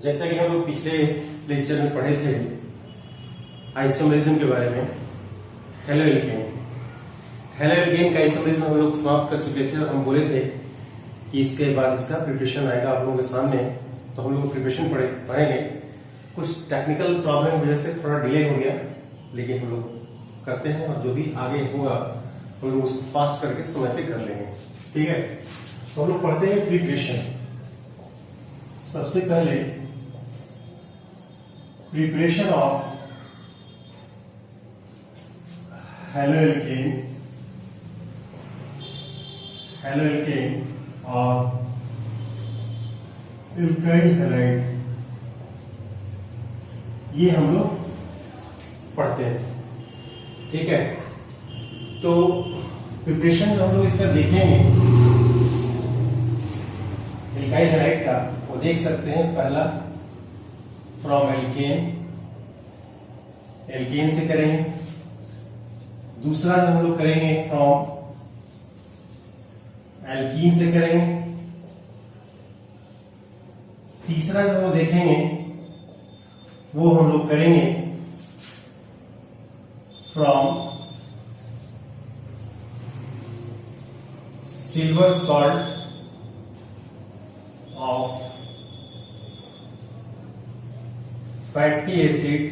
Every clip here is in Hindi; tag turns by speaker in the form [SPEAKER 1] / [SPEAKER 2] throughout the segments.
[SPEAKER 1] जैसा कि हम लोग पिछले लेक्चर में पढ़े थे आइसोमेरिज्म के बारे में, हेलो एल्केन का आइसोमेरिज्म हम लोग समाप्त कर चुके थे और हम बोले थे कि इसके बाद इसका प्रिपरेशन आएगा आप लोगों के सामने, तो हम लोग प्रिपरेशन पढ़ेंगे। कुछ टेक्निकल प्रॉब्लम की वजह से थोड़ा डिले हो गया, लेकिन हम लोग करते हैं और जो भी आगे होगा हम लोग उसको फास्ट करके समय पे कर लेंगे। ठीक है, तो हम लोग पढ़ते हैं प्रिपरेशन। सबसे पहले प्रिपरेशन ऑफ हेलो एल्केन और एल्काइल हैलाइड, ये हम लोग पढ़ते हैं। ठीक है, तो प्रिपरेशन जो हम लोग इसका देखेंगे एल्काइल हैलाइड का, वो देख सकते हैं। पहला फ्रॉम एल्केन से करेंगे। दूसरा जो हम लोग करेंगे फ्रॉम एल्कीन से करेंगे। तीसरा जो हम लोग देखेंगे वो हम लोग करेंगे from silver salt of fatty acid.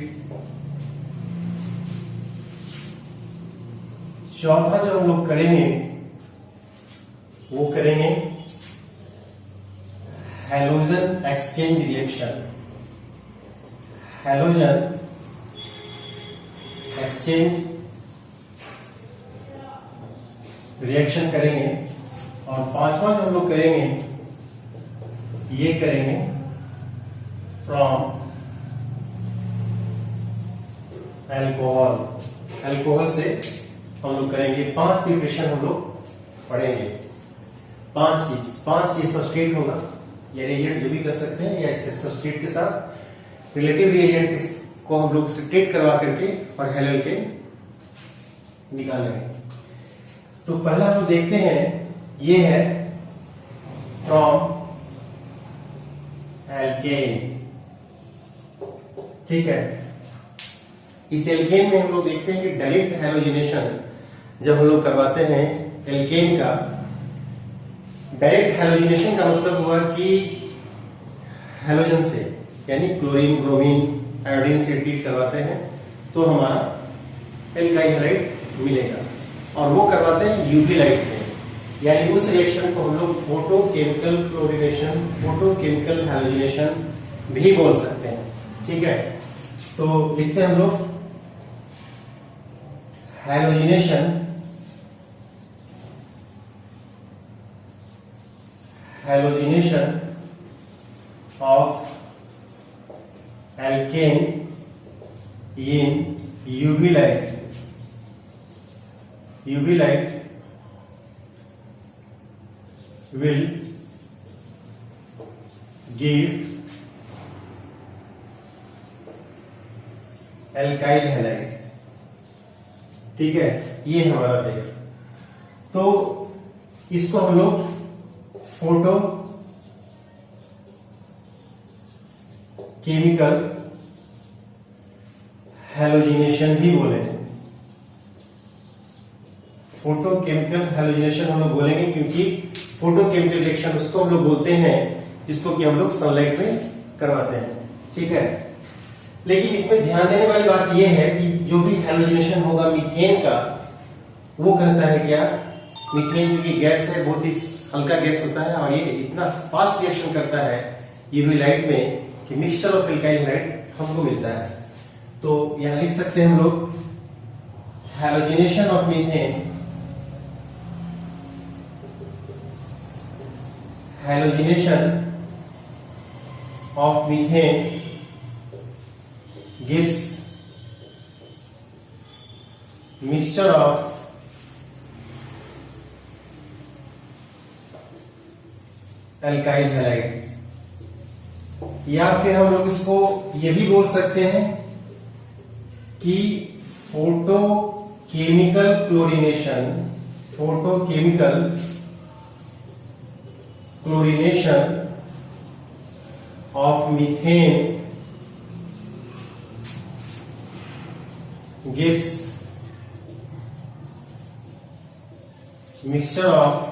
[SPEAKER 1] चौथा जो हम लोग करेंगे वो करेंगे halogen exchange reaction. Halogen exchange reaction करेंगे। और पांचवा जो हम लोग करेंगे ये करेंगे फ्रॉम अल्कोहल से हम लोग करेंगे। 5 प्रिपरेशन हम लोग पढ़ेंगे। 5 ये सबस्ट्रेट होगा या रिएजेंट जो भी कर सकते हैं, या इससे सबस्ट्रेट के साथ रिलेटिव रिएजेंट को हम लोग सब्स्ट्रेट करवा करके और हेलो एल्केन निकालेंगे। तो पहला हम देखते हैं, ये है फ्रॉम एल्केन। ठीक है, इस एल्केन में हम लोग देखते हैं कि डायरेक्ट हैलोजिनेशन जब हम लोग करवाते हैं एल्केन का, डायरेक्ट हैलोजिनेशन का मतलब हुआ कि हैलोजन से यानी क्लोरीन, ब्रोमीन, आयोडीन से ट्रीट करवाते हैं तो हमारा एल्काइल हैलाइड मिलेगा। और वो करवाते हैं यूवी लाइट में, यानी उस रिएक्शन को हम लोग फोटोकेमिकल क्लोरीनेशन, फोटोकेमिकल हैलोजिनेशन भी बोल सकते हैं। ठीक है, तो लिखते हैं हम लोग halogenation of alkane in UV light will give alkyl halide। ठीक है, ये हमारा देख। तो इसको हम लोग फोटो केमिकल हैलोजिनेशन भी बोले हैं। फोटो केमिकल हैलोजिनेशन हम लोग बोलेंगे क्योंकि फोटो केमिकल रिएक्शन उसको हम लोग बोलते हैं जिसको कि हम लोग सनलाइट में करवाते हैं। ठीक है, लेकिन इसमें ध्यान देने वाली बात यह है कि जो भी हैलोजिनेशन होगा मीथेन का, वो कहता है क्या, मीथेन जो कि गैस है, बहुत ही हल्का गैस होता है और ये इतना फास्ट रिएक्शन करता है यूवी लाइट में कि मिक्सचर ऑफ एल्काइल हैलाइड हमको मिलता है। तो यहां लिख सकते हैं हम लोग halogenation of methane, halogenation of methane gives mixture of alkyl halide। या फिर हम लोग इसको ये भी बोल सकते हैं कि photochemical chlorination of methane gives mixture of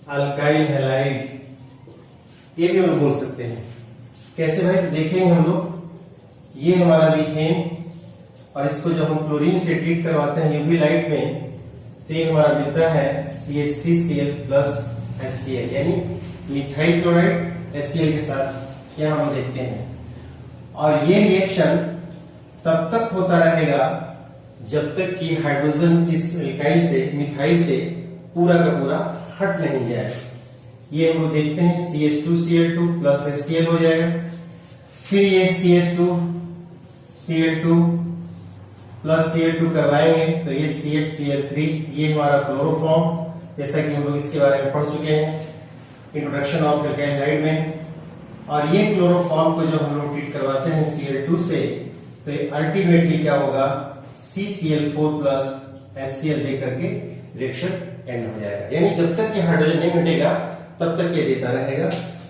[SPEAKER 1] alkyl halide, ये भी हम लोग बोल सकते हैं। कैसे भाई? तो देखेंगे हम लोग, ये हमारा मीथेन और इसको जब हम क्लोरीन से ट्रीट करवाते हैं यूवी लाइट में, तो ये हमारा मिलता है CH3Cl प्लस HCl, यानी मिथाइल क्लोराइड HCl के साथ यह हम देखते हैं। और ये रिएक्शन तब तक होता रहेगा जब तक कि हाइड्रोजन इस एल्काइल से, मिथाइल से पूरा का पूरा हट नहीं जाए। ये हम लोग देखते हैं CH2Cl2 प्लस HCl हो जाएगा, फिर ये CH2Cl2 प्लस Cl2 करवाएंगे तो ये CHCl3, ये हमारा क्लोरोफॉर्म, जैसा कि हम लोग इसके बारे में पढ़ चुके हैं इंट्रोडक्शन ऑफ एल्काइल हैलाइड में। और ये क्लोरोफॉर्म को जब हम लोग ट्रीट करवाते हैं Cl2 से, तो ये अल्टीमेटली क्या होगा, CCl4 प्लस HCl दे करके रिएक्शन एंड हो जाएगा। यानी जब तक ये हाइड्रोजन नहीं मिटेगा तब तक ये देता रहेगा,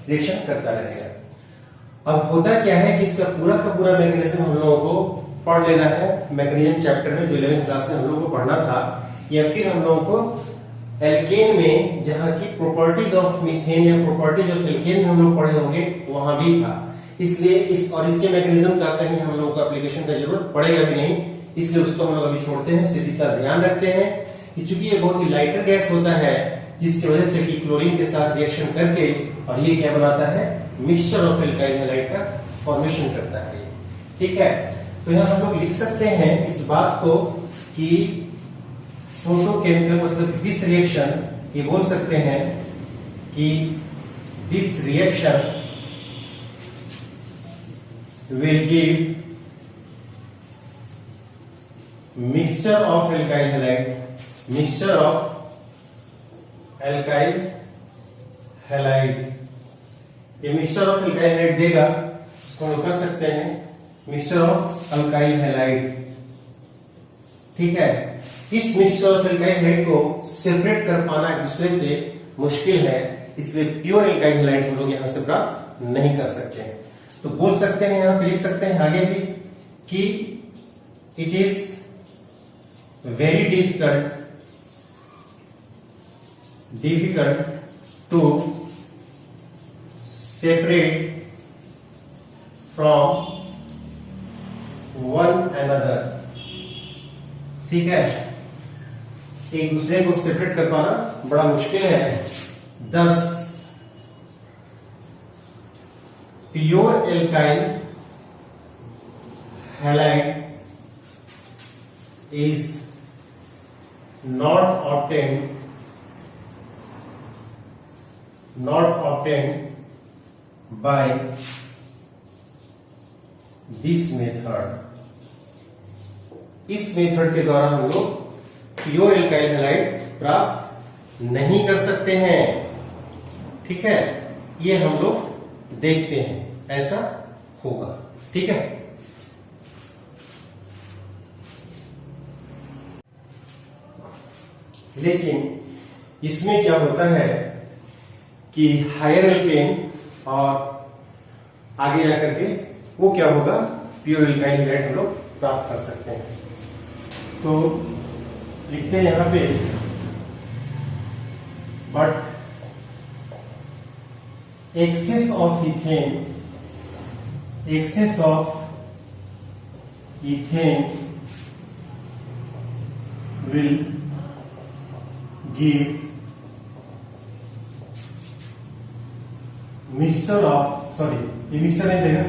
[SPEAKER 1] रिएक्शन करता रहेगा। अब होता क्या है कि इसका पूरा का पूरा मैकेनिज्म हम लोगों को पढ़ लेना है मैकेनिज्म चैप्टर में, जो 11th क्लास में हम लोगों को पढ़ना था, या फिर हम लोगों को एल्केन में जहां की प्रॉपर्टीज ऑफ मीथेन या प्रॉपर्टीज ऑफ एल्केन में हम लोग पढ़े होंगे वहां भी था। इसलिए इस और इसके मैकेनिज्म का कहीं हम लोगों को एप्लीकेशन का जरूरत पड़ेगा भी नहीं, इसलिए उसको हम लोग अभी छोड़ते हैं। सिर्फ इतना ध्यान रखते हैं कि चूंकि ये बहुत ही लाइटर गैस होता है, जिसकी वजह से कि क्लोरीन के साथ रिएक्शन करके और ये क्या बनाता है, मिक्सचर ऑफ एल्काइल हैलाइड का फॉर्मेशन करता है। ठीक है, तो यहां हम लोग लिख सकते हैं इस बात को कि फोटोकेमिकल मतलब दिस रिएक्शन, ये बोल सकते हैं कि this reaction will give mixture of alkyl halide, mixture of alkyl halide. ये मिक्सचर ऑफ एल्काइल हैलाइड देगा, इसको हम कर सकते हैं मिक्सचर ऑफ अल्काइल हैलाइड। ठीक है, इस मिक्सचर ऑफ एल्काइल हैलाइड को सेपरेट कर पाना एक दूसरे से मुश्किल है, इसलिए प्योर एल्काइल हैलाइड हम लोग यहां से प्राप्त नहीं कर सकते हैं। तो बोल सकते हैं, यहां पे लिख सकते हैं आगे भी कि it is very difficult to separate from one another। ठीक है, एक दूसरे को सेपरेट कर पाना बड़ा मुश्किल है। Thus pure alkyl halide is not obtained by this method। इस मेथड के द्वारा हम लोग प्योर एल्काइल हैलाइड प्राप्त नहीं कर सकते हैं। ठीक है, ये हम लोग देखते हैं ऐसा होगा। ठीक है, लेकिन इसमें क्या होता है कि हायर एल्केन और आगे जाकर के वो क्या होगा, प्योर एल्काइल हैलाइड हम लोग प्राप्त कर सकते हैं। तो लिखते हैं यहां पे, but excess of ethane, excess of ethane will give mixture of, sorry ये मिक्सचर नहीं देगा,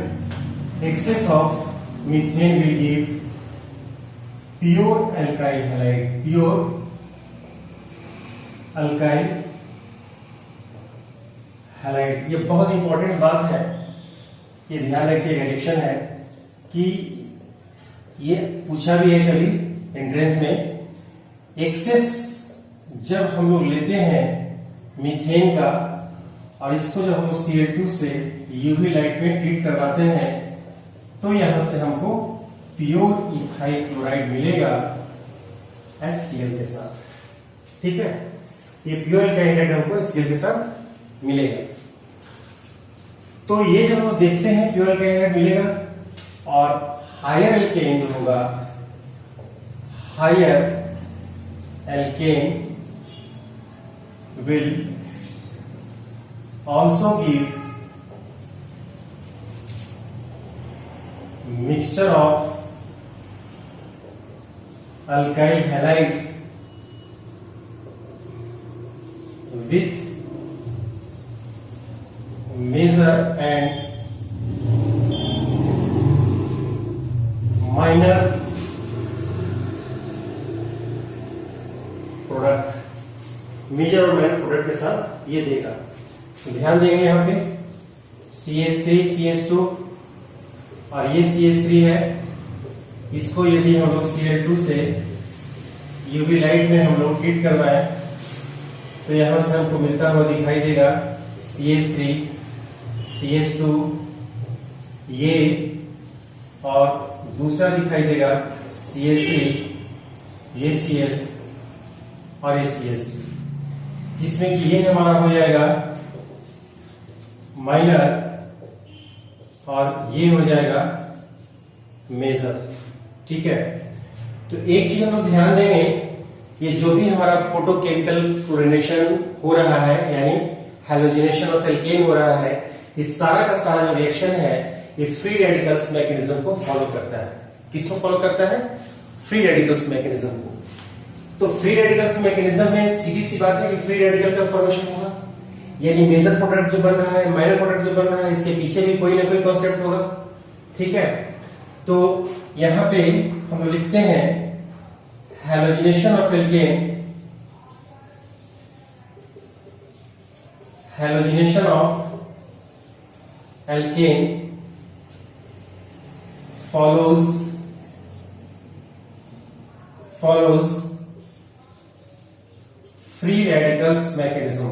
[SPEAKER 1] excess of methane will give pure alkyl halide, pure alkyl halide. ये बहुत इंपॉर्टेंट बात है, ये ध्यान रखिए, एडिक्शन है कि ये पूछा भी है कभी एंट्रेंस में, एक्सेस जब हम लोग लेते हैं मीथेन का और इसको जब हम Cl2 से यूवी लाइट में ट्रीट करवाते हैं, तो यहां से हमको प्योर इथाइल क्लोराइड मिलेगा HCl के साथ। ठीक है, ये प्योर एल्काइल हमको HCl के साथ मिलेगा। तो ये जब हम देखते हैं प्योर अल्काइल मिलेगा, और हायर एल्केन जो होगा, higher alkene will also give mixture of alkyl halide with major and minor product, major और माइनर प्रोडक्ट के साथ ये देगा। तो ध्यान देंगे यहाँ पे CH3 CH2 और ये CH3 है, इसको यदि हम लोग Cl2 से यूवी लाइट में हम लोग हीट करवाएं तो यहां से हमको मिलता हुआ दिखाई देगा CH3 CH2 ये, और दूसरा दिखाई देगा CH3 ये Cl और ये CH3, जिसमें कि ये हमारा हो जाएगा माइनर और ये हो जाएगा मेजर। ठीक है, तो एक चीज हम लोग ध्यान देंगे, ये जो भी हमारा फोटोकेमिकल क्लोरीनेशन हो रहा है यानी हैलोजिनेशन ऑफ एल्केन हो रहा है, इस सारा का सारा जो रिएक्शन है ये फ्री रेडिकल्स मैकेनिज्म को फॉलो करता है। किसको फॉलो करता है? फ्री रेडिकल्स मैकेनिज्म को। तो फ्री रेडिकल्स मैकेनिज्म में सीधी सी बात है कि फ्री रेडिकल का फॉर्मेशन होगा, यानी मेजर प्रोडक्ट जो बन रहा है, माइनर प्रोडक्ट जो बन रहा है, इसके पीछे भी कोई ना कोई कॉन्सेप्ट होगा। ठीक है, तो यहां पे हम लिखते हैं halogenation of alkene, halogenation of alkene follows free radicals mechanism,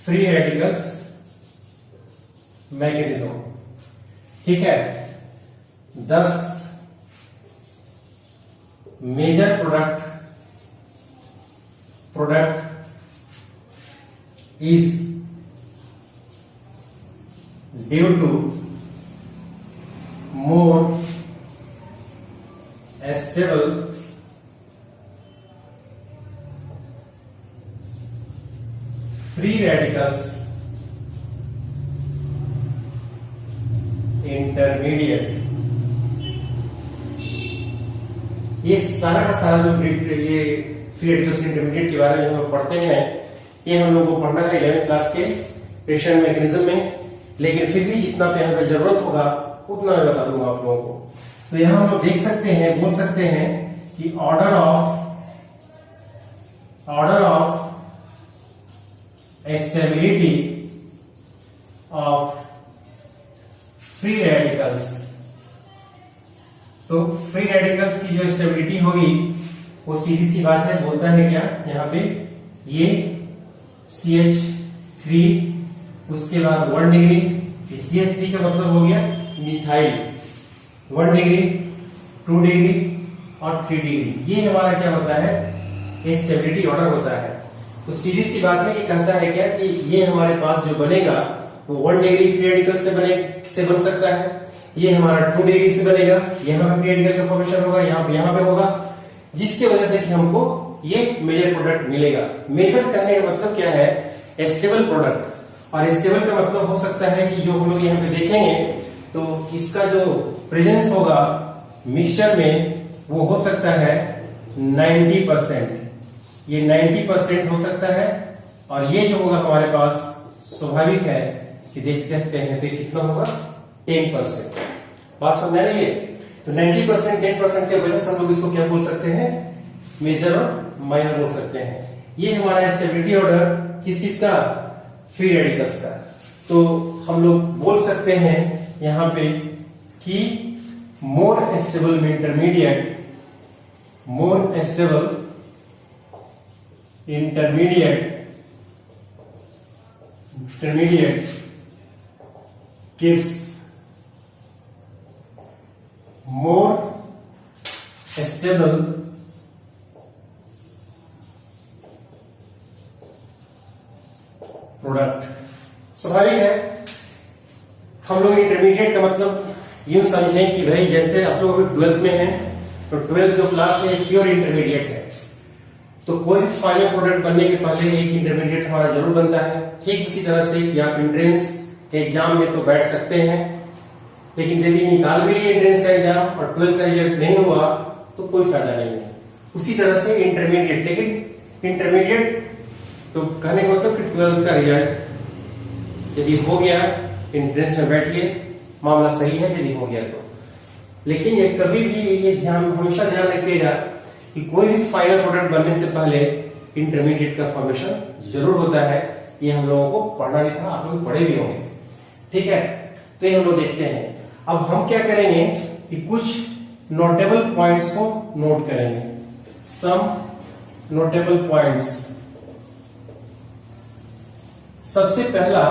[SPEAKER 1] free radicals mechanism। ठीक है, thus major product is due to more stable free radicals intermediate। ये सारा का सारा जो ये फ्री रेडिकल्स इंटरमीडिएट के बारे में हम लोग पढ़ते हैं, ये हम लोग को पढ़ना है 11th क्लास के प्रेशर मैकेनिज्म में, लेकिन फिर भी जितना पे यहाँ पे जरूरत होगा उतना मैं बता दूंगा आप लोगों को। तो यहां हम लोग देख सकते हैं, बोल सकते हैं कि order of stability of free radicals. तो फ्री रेडिकल्स की जो स्टेबिलिटी होगी वो सीधी सी बात है, बोलता है क्या यहाँ पे, ये CH3 उसके बाद 1 डिग्री, CH3 का मतलब हो गया मिथाइल, 1 डिग्री 2 डिग्री और 3 डिग्री, ये हमारा क्या होता है, ये स्टेबिलिटी ऑर्डर होता है। तो सीधी सी बात है कि कहता है क्या कि ये हमारे पास जो बनेगा वो 1 डिग्री फ्री रेडिकल से बन सकता है, ये हमारा 2 डिग्री से बनेगा, यहाँ पे फ्री रेडिकल का फॉर्मेशन होगा, यहाँ पे होगा, जिसकी वजह से कि हमको ये मेजर प्रोडक्ट मिलेगा। मेजर कहने का मतलब क्या है, स्टेबल प्रोडक्ट, और स्टेबल का मतलब हो सकता है कि जो हम लोग यहाँ पे देखेंगे तो इसका जो प्रेजेंस होगा मिक्सचर में वो हो सकता है 90%, ये 90% हो सकता है, और ये जो होगा हमारे पास स्वाभाविक है कि देख सकते हैं तो कितना होगा 10%। बात समझ आ रही है? तो 90% 10% के वजह से हम लोग इसको क्या बोल सकते हैं, मेजर और माइनर बोल सकते हैं। ये हमारा स्टेबिलिटी ऑर्डर किस चीज का, फ्री रेडिकल्स का। तो हम लोग बोल सकते हैं यहां पे कि more stable intermediate gives more stable product. स्वाभाविक है हम लोग इंटरमीडिएट का मतलब यूं समझें कि भाई जैसे आप लोग अभी 12th में हैं तो 12th जो क्लास है प्योर इंटरमीडिएट है, तो कोई फाइनल प्रोडक्ट बनने के पहले एक इंटरमीडिएट हमारा जरूर बनता है। ठीक उसी तरह से कि आप एंट्रेंस के एग्जाम में तो बैठ सकते हैं, लेकिन यदि निकाल भी लिए एंट्रेंस का एग्जाम और 12th का रिजल्ट नहीं हुआ तो कोई फायदा नहीं है। उसी तरह से इंटरमीडिएट, लेकिन इंटरमीडिएट तो कहने का मतलब कि 12th का रिजल्ट यदि हो गया, एंट्रेंस में बैठ गए, मामला सही है यदि हो गया तो। लेकिन ये कभी भी ये हमेशा ध्यान रखिएगा कि कोई भी फाइनल प्रोडक्ट बनने से पहले इंटरमीडिएट का फॉर्मेशन जरूर होता है। ये हम लोगों को पढ़ना भी था, आप लोग पढ़े भी होंगे, ठीक है। तो ये हम लोग देखते हैं। अब हम क्या करेंगे कि कुछ नोटेबल पॉइंट्स को नोट करेंगे, सम नोटेबल पॉइंट्स। सबसे पहला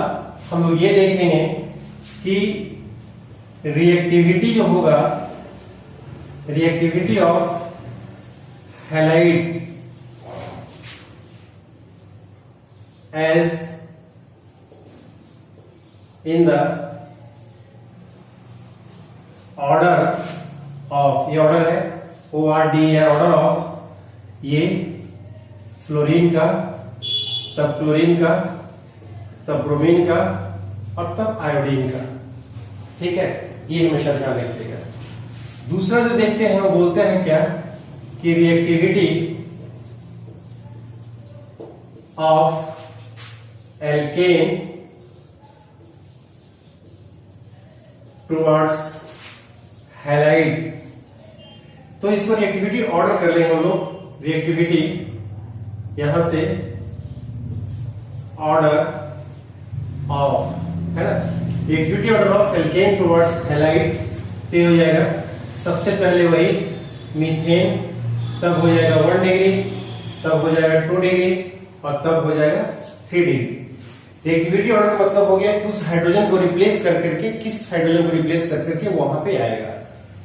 [SPEAKER 1] हम लोग ये देखेंगे कि रिएक्टिविटी जो होगा, reactivity of halide as in the order of, ये ऑर्डर है ORD है, ऑर्डर ऑफ, ये फ्लोरीन का, तब क्लोरीन का, तब ब्रोमीन का और तब आयोडीन का, ठीक है। ये हमेशा ध्यान रखिएगा। दूसरा जो देखते हैं वो बोलते हैं क्या कि reactivity of alkene towards halide. तो इसको रिएक्टिविटी ऑर्डर कर लेंगे हम लोग। रिएक्टिविटी यहां से ऑर्डर ऑफ, है ना, reactivity order of alkene towards halide. तो हो जाएगा सबसे पहले वही मीथेन, तब हो जाएगा 1 डिग्री, तब हो जाएगा 2 डिग्री और तब हो जाएगा 3 डिग्री। रिएक्टिविटी ऑर्डर का मतलब हो गया कि उस हाइड्रोजन को रिप्लेस कर करके, किस हाइड्रोजन को रिप्लेस कर करके वहां पे आएगा,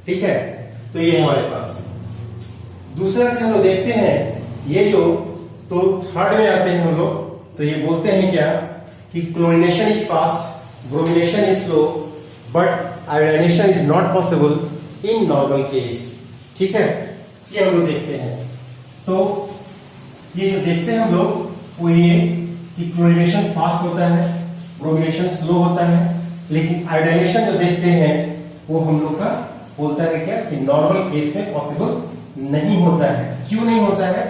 [SPEAKER 1] ठीक है। तो ये हमारे पास। दूसरा से हम लोग देखते हैं ये जो, तो थर्ड में आते हैं हम लोग। तो ये बोलते हैं क्या कि chlorination is fast, bromination is slow, but iodination is not possible in normal case, ठीक है। ये हम लोग देखते हैं। तो ये जो देखते हैं हम लोग वो ये कि क्लोरीनेशन फास्ट होता है, ब्रोमिनेशन स्लो होता है, लेकिन आयोडाइनेशन जो देखते हैं वो हम लोग का बोलता है क्या कि नॉर्मल केस में पॉसिबल नहीं होता है। क्यों नहीं होता है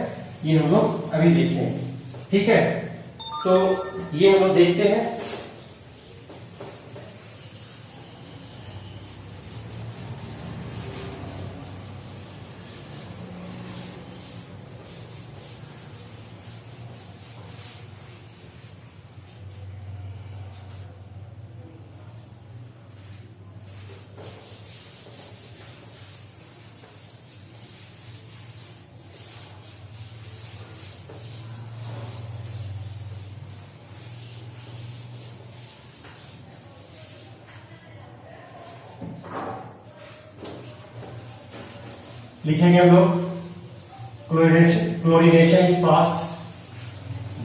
[SPEAKER 1] ये हम लोग अभी देखेंगे, ठीक है। तो ये हम लोग देखते हैं। लिखेंगे हम लोग chlorination is fast,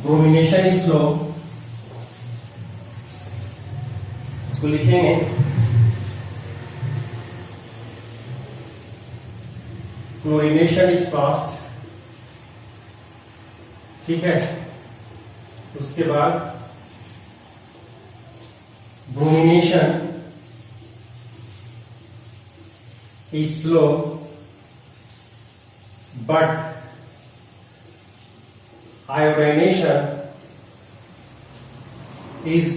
[SPEAKER 1] bromination is slow. इसको लिखेंगे क्लोरीनेशन इज फास्ट, ठीक है। उसके बाद bromination is slow but iodination is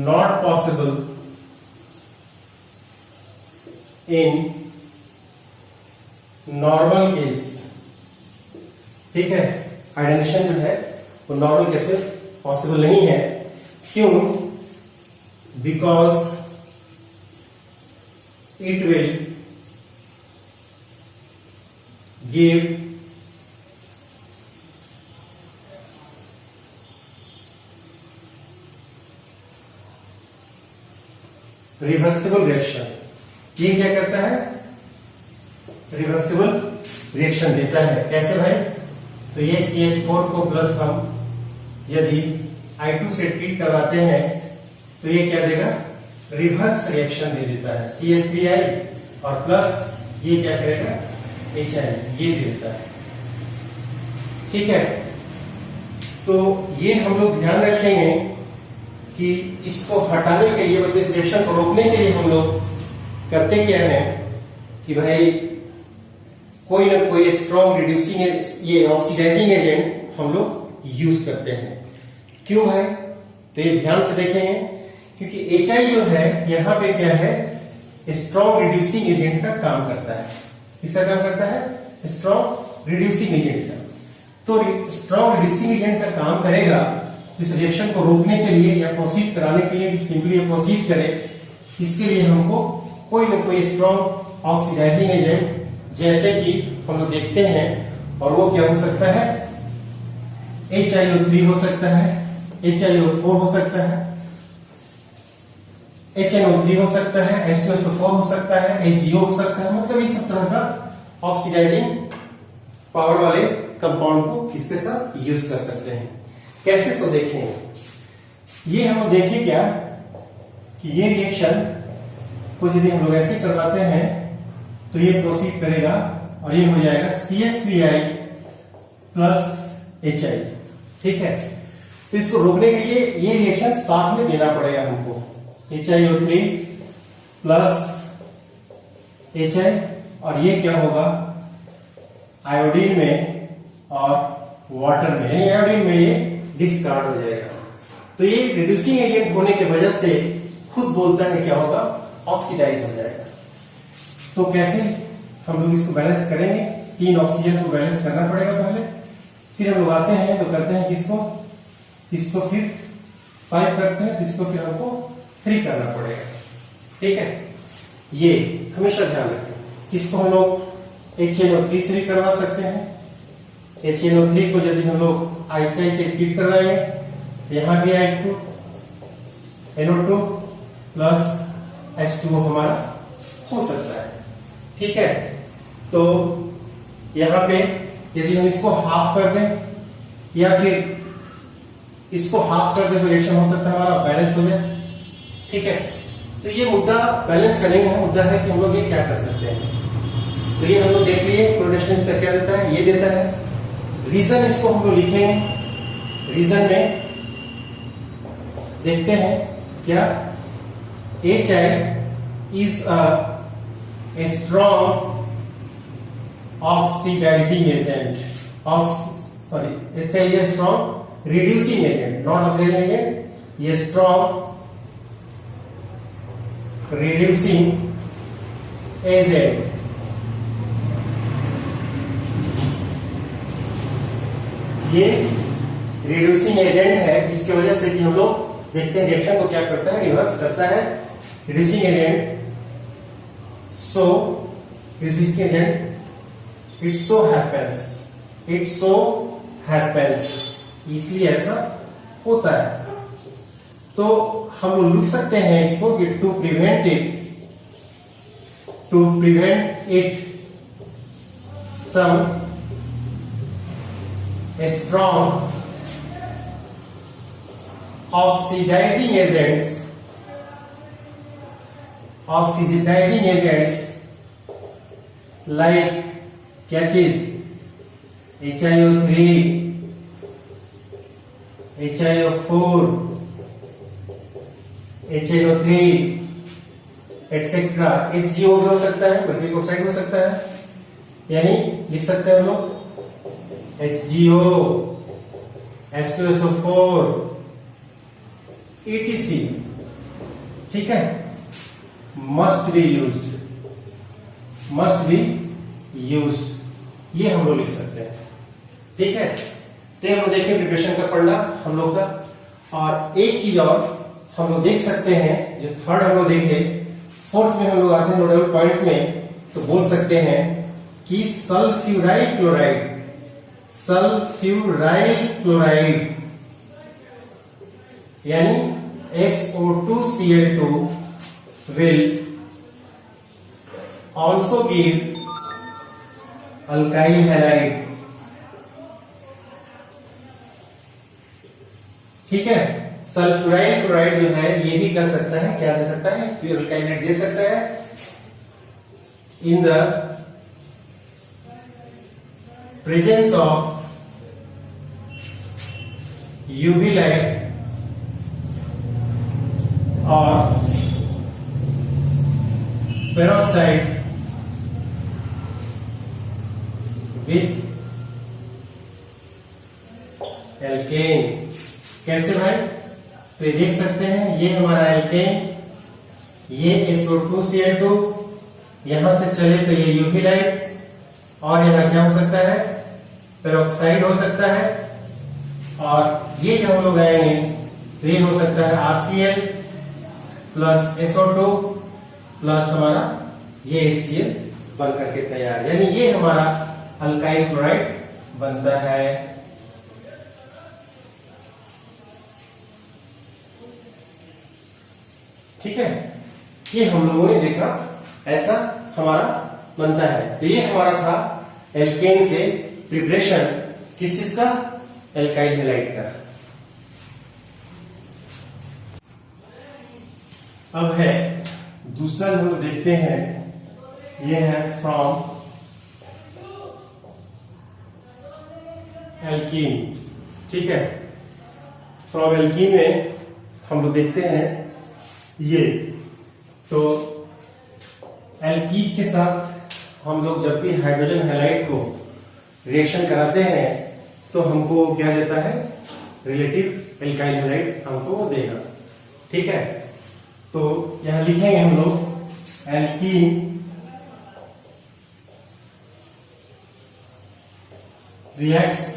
[SPEAKER 1] not possible in normal case, ठीक है। आयोडाइनेशन जो है वो नॉर्मल केस में पॉसिबल नहीं है। क्यों? Because it will give reversible reaction. ये क्या करता है? रिवर्सिबल रिएक्शन देता है। कैसे भाई? तो ये CH4 को प्लस हम यदि I2 से ट्रीट करवाते हैं तो ये क्या देगा? रिवर्स रिएक्शन दे देता है, CH3I और प्लस ये क्या करेगा, HI ये दे देता है। ठीक है, तो ये हम लोग ध्यान रखेंगे कि इसको हटाने के लिए, मतलब इस रिएक्शन को रोकने के लिए हम लोग करते क्या है कि भाई कोई ना कोई स्ट्रॉन्ग रिड्यूसिंग ये ऑक्सीडाइजिंग एजेंट हम लोग यूज करते हैं। क्यों है, तो ये ध्यान से देखेंगे, क्योंकि HI जो है यहाँ पे क्या है, स्ट्रॉन्ग रिड्यूसिंग एजेंट का काम करता है। किसका काम करता है, स्ट्रॉन्ग रिड्यूसिंग एजेंट का। तो स्ट्रॉन्ग रिड्यूसिंग एजेंट का काम करेगा इस रिएक्शन को रोकने के लिए या प्रोसीड कराने के लिए, सिंपली प्रोसीड करे, इसके लिए हमको कोई ना कोई स्ट्रॉन्ग ऑक्सीडाइजिंग एजेंट, जैसे कि हम लोग देखते हैं, और वो क्या हो सकता है, HiO3 हो सकता है, HiO4 हो सकता है, HNO3 हो सकता है, H2SO4 हो सकता है, HGO हो सकता है। मतलब इस सब तरह का ऑक्सीडाइजिंग पावर वाले कंपाउंड को इसके साथ यूज कर सकते हैं। कैसे, सो देखें, ये हम लोग देखें क्या कि ये रिएक्शन को यदि हम लोग ऐसे करवाते हैं तो ये प्रोसीड करेगा और ये हो जाएगा CH3I प्लस HI। ठीक है, तो इसको रोकने के लिए ये रिएक्शन साथ में देना पड़ेगा हमको, HiO3 प्लस HI, और ये क्या होगा, आयोडीन में और वाटर में, यानी आयोडीन में ये डिस्कार्ड हो जाएगा। तो ये रिड्यूसिंग एजेंट होने की वजह से खुद बोलता है क्या होगा, ऑक्सीडाइज हो जाएगा। तो कैसे हम लोग इसको बैलेंस करेंगे, 3 ऑक्सीजन को बैलेंस करना पड़ेगा पहले, फिर हम लोग आते हैं तो करते हैं इसको फिर 5 करते हैं, इसको फिर हमको 3 करना पड़ेगा। ठीक है, ये हमेशा ध्यान रखें। इसको हम लोग HNO3 से भी करवा सकते हैं। HNO3 को यदि हम लोग HI से ट्रीट करवाएंगे तो यहाँ भी I2 NO2 प्लस H2O हमारा हो सकता है। ठीक है, तो यहाँ पे यदि हम इसको हाफ कर दें या फिर इसको हाफ कर दें तो रिएक्शन हो सकता है हमारा बैलेंस हो जाए। ठीक है, तो ये मुद्दा बैलेंस करने का मुद्दा है कि हम लोग ये क्या कर सकते हैं। तो ये हम लोग देख लिए क्लोरीनेशन इसका क्या देता है, ये देता है। रीजन इसको हम लोग लिखेंगे, रीजन में देखते हैं क्या, HI is a strong oxidizing agent. HI is a strong reducing agent, not oxidizing agent. ये strong reducing agent. ये रिड्यूसिंग एजेंट है, इसकी वजह से कि हम लोग देखते हैं रिएक्शन को क्या करता है, रिवर्स करता है। Reducing agent, so reducing agent it so happens, इसलिए ऐसा होता है। तो हम लोग लिख सकते हैं इसको कि to prevent it some strong oxidizing agents like क्या चीज, HiO3, HiO4, HNO3 etcetera. HGO भी हो सकता है, मल्टीपल ऑक्साइड हो सकता है, यानी लिख सकते हैं हम लोग HGO, H2SO4 etc। ठीक है, must be used, ये हम लोग लिख सकते हैं। ठीक है, तो हम लोग देखें प्रिपरेशन का फंडा हम लोग का। और एक चीज और हम लोग देख सकते हैं, जो थर्ड हम लोग देखे, फोर्थ में हम लोग आते हैं नोटेबल पॉइंट्स में, तो बोल सकते हैं कि सल्फ्यूराइल क्लोराइड यानी SO2Cl2 will also give alkyl halide। ठीक है, सल्फ्यूराइल क्लोराइड जो है ये भी कर सकता है, क्या दे सकता है, प्योर अल्काइल हाइड्राइड दे सकता है in the presence of UV light और पेरोक्साइड विथ एल्केन। कैसे भाई, तो ये देख सकते हैं ये हमारा एल्केन, ये SO2Cl2, यहां से चले तो ये यूवी लाइट और यहाँ क्या हो सकता है, पेरोक्साइड हो सकता है, और ये जो हम लोग आएंगे तो ये हो सकता है RCl प्लस SO2 प्लस हमारा ये HCl बन करके तैयार, यानी ये हमारा अल्काइल क्लोराइड बनता है। ठीक है, ये हम लोगों ने देखा ऐसा हमारा बनता है। तो ये हमारा था एल्केन से प्रिपरेशन किस चीज का, एल्काइल हैलाइड का। अब है दूसरा जो हम लोग देखते हैं, ये है फ्रॉम एल्कीन। ठीक है, फ्रॉम एल्कीन में हम लोग देखते हैं ये, तो एल्कीन के साथ हम लोग जब भी हाइड्रोजन हैलाइड को रिएक्शन कराते हैं तो हमको क्या देता है, रिलेटिव एल्काइल हैलाइड हमको वो देगा। ठीक है, तो यहां लिखेंगे हम लोग alkene reacts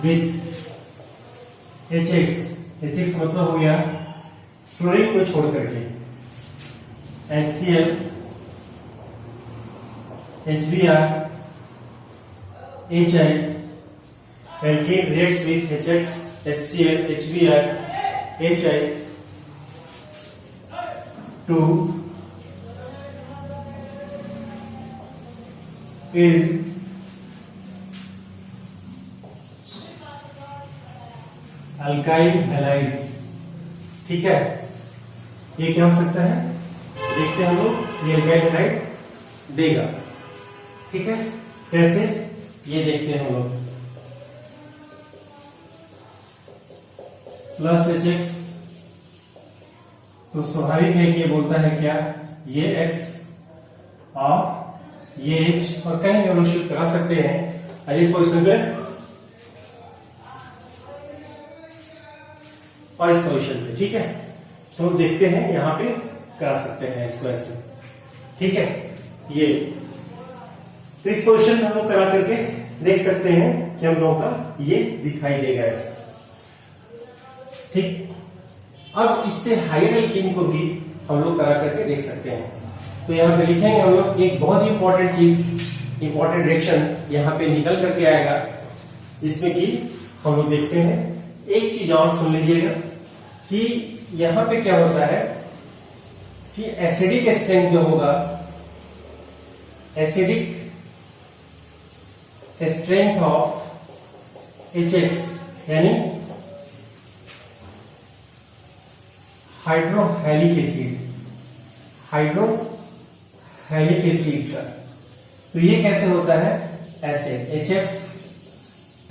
[SPEAKER 1] with HX, HX मतलब हो गया फ्लोरीन को छोड़ करके, HCl, HBr, HI, alkene reacts with HX, HCl, HBr, HI to is alkyl halide. ठीक है, ये क्या हो सकता है, देखते हैं हम लोग, ये अल्काइल हैलाइड देगा। ठीक है, कैसे, ये देखते हैं हम लोग, प्लस HX, तो स्वाभाविक है कि ये बोलता है क्या, ये X और ये H, और कहीं हम लोग शिफ्ट करा सकते हैं इस पोजिशन पे और इस पोजिशन पे। ठीक है, तो देखते हैं यहां पे करा सकते हैं इसको ऐसे। ठीक है, ये तो इस पोजिशन में हम लोग करा करके देख सकते हैं कि हम लोगों का ये दिखाई देगा ऐसा। ठीक, अब इससे हायर एल्कीन को भी हम लोग करा करके देख सकते हैं। तो यहाँ पे लिखेंगे हम लोग एक बहुत ही इंपॉर्टेंट चीज, इंपॉर्टेंट रिएक्शन यहाँ पे निकल करके आएगा, जिसमें कि हम लोग देखते हैं। एक चीज और सुन लीजिएगा कि यहाँ पे क्या होता है कि एसिडिक स्ट्रेंथ जो होगा, एसिडिक स्ट्रेंथ ऑफ HX यानी हाइड्रोहेलिक एसिड, हाइड्रोहेलिक एसिड का, तो ये कैसे होता है, ऐसे HF,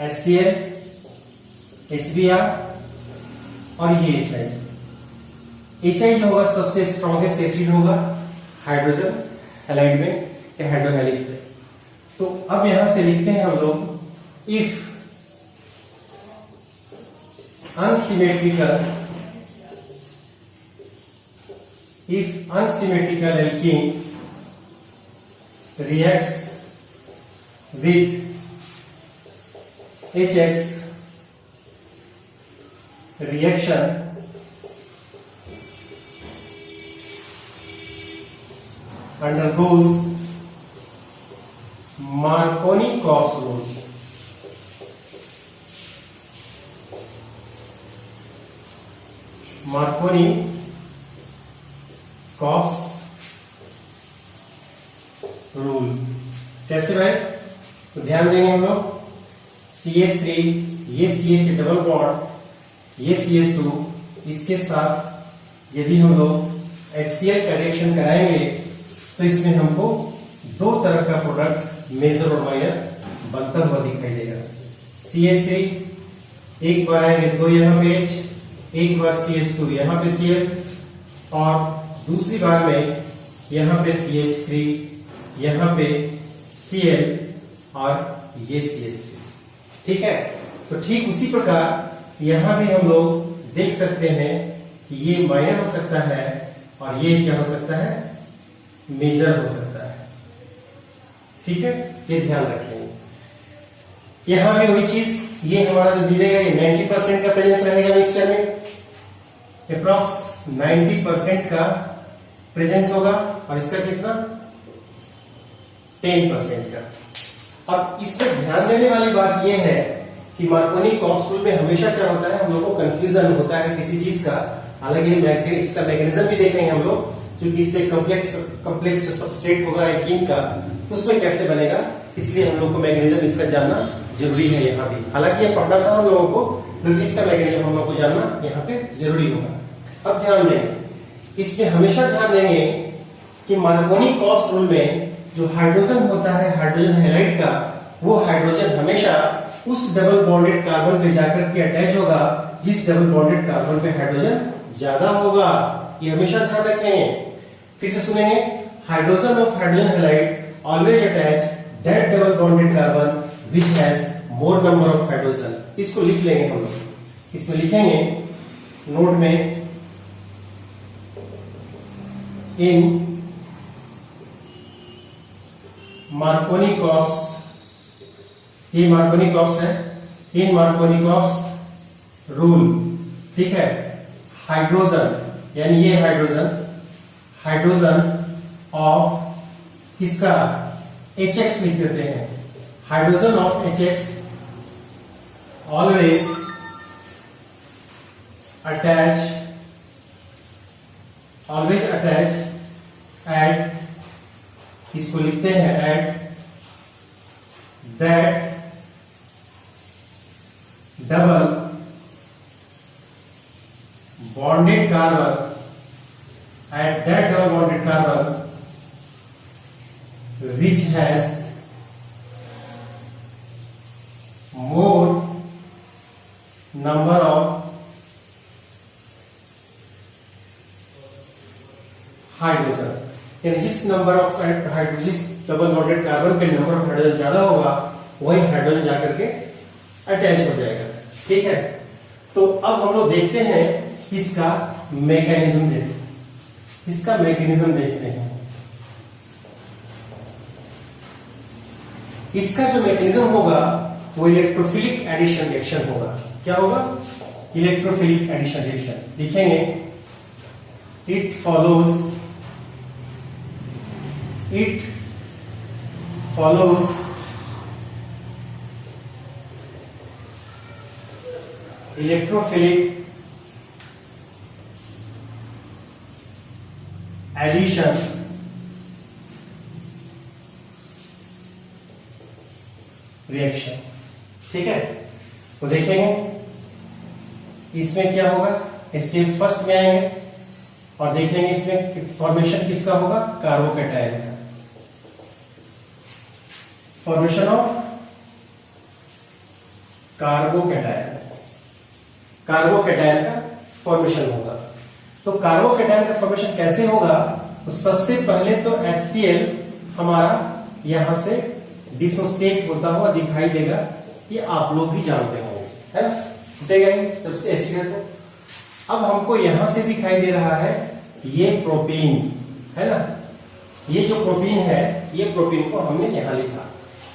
[SPEAKER 1] HCl, HBr और ये HI। HI जो होगा सबसे स्ट्रॉन्गेस्ट एसिड होगा हाइड्रोजन हैलाइड में या हाइड्रोहेलिक में। तो अब यहां से लिखते हैं हम लोग, if unsymmetrical alkene reacts with HX, reaction undergoes Marconi-Cox rule. Marconi-Cox rule कैसे भाई, तो ध्यान देंगे हम लोग, CH3 ये CH3 डबल बॉन्ड ये CH2 इसके साथ यदि हम लोग HCl का रिएक्शन कराएंगे तो इसमें हमको दो तरह का प्रोडक्ट मेजर और माइनर बनता हुआ दिखाई देगा। CH3 एक बार आएंगे तो यहाँ पे H, एक बार CH2 यहाँ पे Cl, और दूसरी बार में यहाँ पे CH3 यहाँ पे Cl और ये CH3। ठीक है, तो ठीक उसी प्रकार यहाँ भी हम लोग देख सकते हैं कि ये माइनर हो सकता है और ये क्या हो सकता है, मेजर हो सकता है। ठीक है, ये ध्यान रखेंगे। यहां भी वही चीज, ये हमारा जो मिलेगा ये 90% का प्रेजेंस रहेगा मिक्सचर में, अप्रॉक्स 90% का प्रेजेंस होगा, और इसका कितना 10% का। अब इसमें ध्यान देने वाली बात यह है कि मार्कोनी-कॉक्स रूल में हमेशा क्या होता है, हम लोग को कंफ्यूजन होता है किसी चीज का। हालांकि इसका मैकेनिज्म भी देखेंगे हम लोग, क्योंकि इससे कॉम्प्लेक्स जो सबस्ट्रेट होगा एल्कीन का, तो उसमें कैसे बनेगा, इसलिए हम लोग को मैकेनिज्म इसका जानना जरूरी है यहाँ भी। हालांकि ये पढ़ना था हम लोगों को, लेकिन इसका मैकेनिज्म हम लोग को जानना यहाँ पे जरूरी होगा। अब ध्यान दें, इसमें हमेशा ध्यान देंगे कि मार्कोनी-कॉक्स रूल में जो हाइड्रोजन होता है हाइड्रोजन हैलाइड का, वो हाइड्रोजन हमेशा उस डबल बॉन्डेड कार्बन पे जाकर के अटैच होगा जिस डबल बॉन्डेड कार्बन पे हाइड्रोजन ज्यादा होगा। ये हमेशा ध्यान रखेंगे। फिर से सुनेंगे, hydrogen of hydrogen halide always attach that double bonded carbon which has more number of hydrogen. इसको लिख लेंगे हम लोग, इसमें लिखेंगे नोट में, इन मार्कोनी-कॉक्स, ये मार्कोनी-कॉक्स है, इन मार्कोनी-कॉक्स रूल, ठीक है, हाइड्रोजन यानी ये हाइड्रोजन ऑफ किसका, HX लिख देते हैं, hydrogen of HX always attach eight, इसको लिखते हैं at that double bonded carbon, at that double bonded carbon which has more number of hydrogen, यानी जिस नंबर ऑफ हाइड्रोजन, जिस डबल बॉन्डेड कार्बन पे नंबर ऑफ हाइड्रोजन ज्यादा होगा वही हाइड्रोजन जाकर के अटैच हो जाएगा। ठीक है, तो अब हम लोग देखते हैं इसका मैकेनिज्म देखते हैं। इसका जो मैकेनिज्म होगा वो इलेक्ट्रोफिलिक एडिशन रिएक्शन होगा। क्या होगा, इलेक्ट्रोफिलिक एडिशन रिएक्शन। लिखेंगे, it follows electrophilic addition reaction. ठीक है, तो देखेंगे इसमें क्या होगा, स्टेप फर्स्ट में आएंगे और देखेंगे इसमें फॉर्मेशन किसका होगा, कार्बोकैटायन का, फॉर्मेशन ऑफ कार्बोकैटायन का फॉर्मेशन होगा। तो कार्बोकैटायन का फॉर्मेशन कैसे होगा, तो सबसे पहले तो HCl हमारा यहां से डिसोसिएट होता हुआ दिखाई देगा, ये आप लोग भी जानते होंगे, है ना, छूटेगा जब से एसिड है। तो अब हमको यहां से दिखाई दे रहा है ये प्रोपीन, है ना, ये जो प्रोपीन है, ये प्रोपीन को हमने यहां लिखा,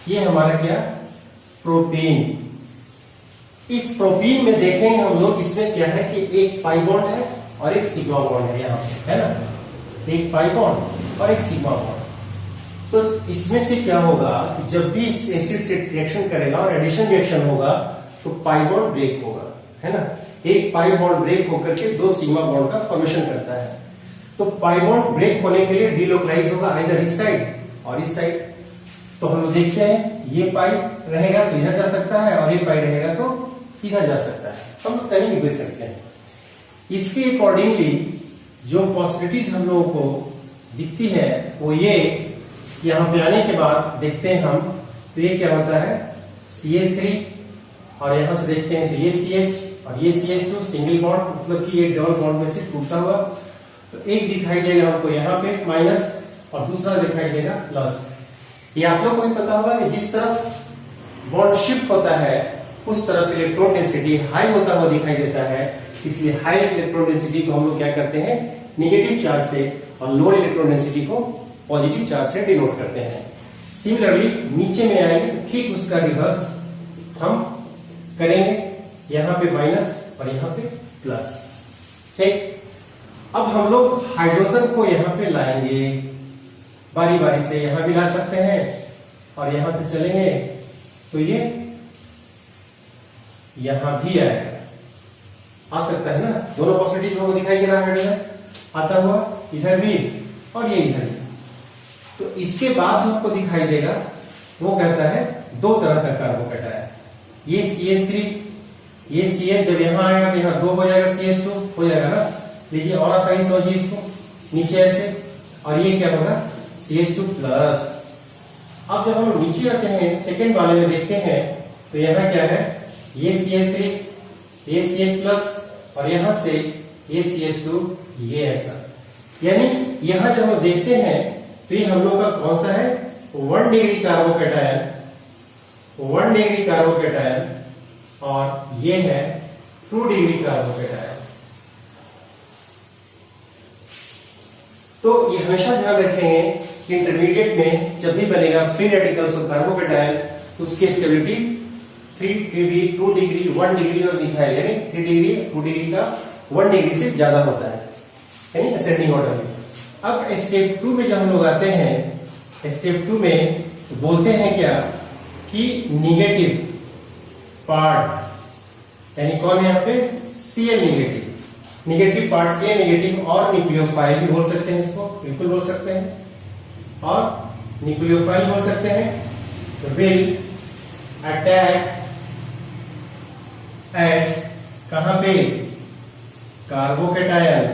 [SPEAKER 1] ये हमारा क्या, प्रोपीन। इस प्रोपीन में देखेंगे हम लोग, इसमें क्या है कि एक पाई बॉन्ड है और एक सिग्मा बॉन्ड है यहाँ पे, है ना, एक पाई बॉन्ड और एक सिग्मा बॉन्ड। तो इसमें से क्या होगा, जब भी एसिड से रिएक्शन करेगा और एडिशन रिएक्शन होगा तो पाई बॉन्ड ब्रेक होगा, है ना, एक पाई बॉन्ड ब्रेक होकर के दो सिग्मा बॉन्ड का फॉर्मेशन करता है। तो पाई बॉन्ड ब्रेक होने के लिए डीलोकलाइज होगा इधर इस साइड और इस साइड। तो हम लोग देखते हैं, ये पाई रहेगा तो इधर जा सकता है और ये पाई रहेगा तो इधर जा सकता है, हम लोग कहीं भी भेज सकते हैं। इसके अकॉर्डिंगली जो पॉसिबिलिटीज हम लोगों को दिखती है वो ये, यहाँ पे आने के बाद देखते हैं हम, तो ये क्या होता है CH3, और यहां से देखते हैं तो ये CH और ये CH2 सिंगल बॉन्ड, मतलब कि ये डबल बॉन्ड में से टूटा हुआ। तो एक दिखाई देगा हमको यहाँ पे माइनस और दूसरा दिखाई देगा प्लस। ये आप लोग को भी पता होगा कि जिस तरफ बॉन्ड शिफ्ट होता है उस तरफ इलेक्ट्रॉन डेंसिटी हाई होता हुआ दिखाई देता है, इसलिए हाई इलेक्ट्रॉन डेंसिटी को हम लोग क्या करते हैं नेगेटिव चार्ज से, और लोअर इलेक्ट्रॉन डेंसिटी को पॉजिटिव चार्ज से डिनोट करते हैं। सिमिलरली नीचे में आएंगे तो ठीक उसका रिवर्स हम करेंगे, यहां पे माइनस और यहां पे प्लस। ठीक, अब हम लोग हाइड्रोजन को यहां पे लाएंगे बारी बारी से, यहां भी ला सकते हैं और यहां से चलेंगे तो ये यहां भी आएगा, आ सकता है ना, दोनों पॉसिबिलिटी हमको दिखाई दे रहा है हाइड्रोजन आता हुआ इधर भी और ये इधर भी। तो इसके बाद जो आपको दिखाई देगा वो कहता है दो तरह का कार्बोकेटायन, ये CH3, ये CH जब यहां आएगा तो यहां 2 हो जाएगा, CH2 हो जाएगा ना, लीजिए और आसानी समझिए इसको, नीचे ऐसे, और ये क्या होगा CH2 प्लस। अब जब हम नीचे आते हैं सेकेंड वाले में देखते हैं तो यहां क्या है, ये CH3, ये CH प्लस और यहां से ये CH2, ये ऐसा, यानी यहां जब हम देखते हैं तो ये हम लोग का कौन सा है 1 डिग्री कार्बोकेटायन, 1 डिग्री कार्बोकेटायन, और ये है 2 डिग्री कार्बोकेटायन। तो ये हमेशा ध्यान रखेंगे कि इंटरमीडिएट में जब भी बनेगा फ्री रेडिकल्स और कार्बोकेटायन, उसकी स्टेबिलिटी 3 डिग्री 2 डिग्री 1 डिग्री और दिखाया, यानी 3 डिग्री 2 डिग्री का 1 डिग्री से ज्यादा होता है, यानी असेंडिंग ऑर्डर में। अब स्टेप 2 में जब हम लोग आते हैं, स्टेप 2 में तो बोलते हैं क्या कि निगेटिव पार्ट, यानी कौन है यहाँ पे Cl negative, negative part Cl negative और न्यूक्लियोफाइल भी बोल सकते हैं, इसको बिल्कुल बोल सकते हैं, और न्यूक्लियोफाइल बोल सकते हैं, विल अटैक एट कहां पे कार्बोकेटायन,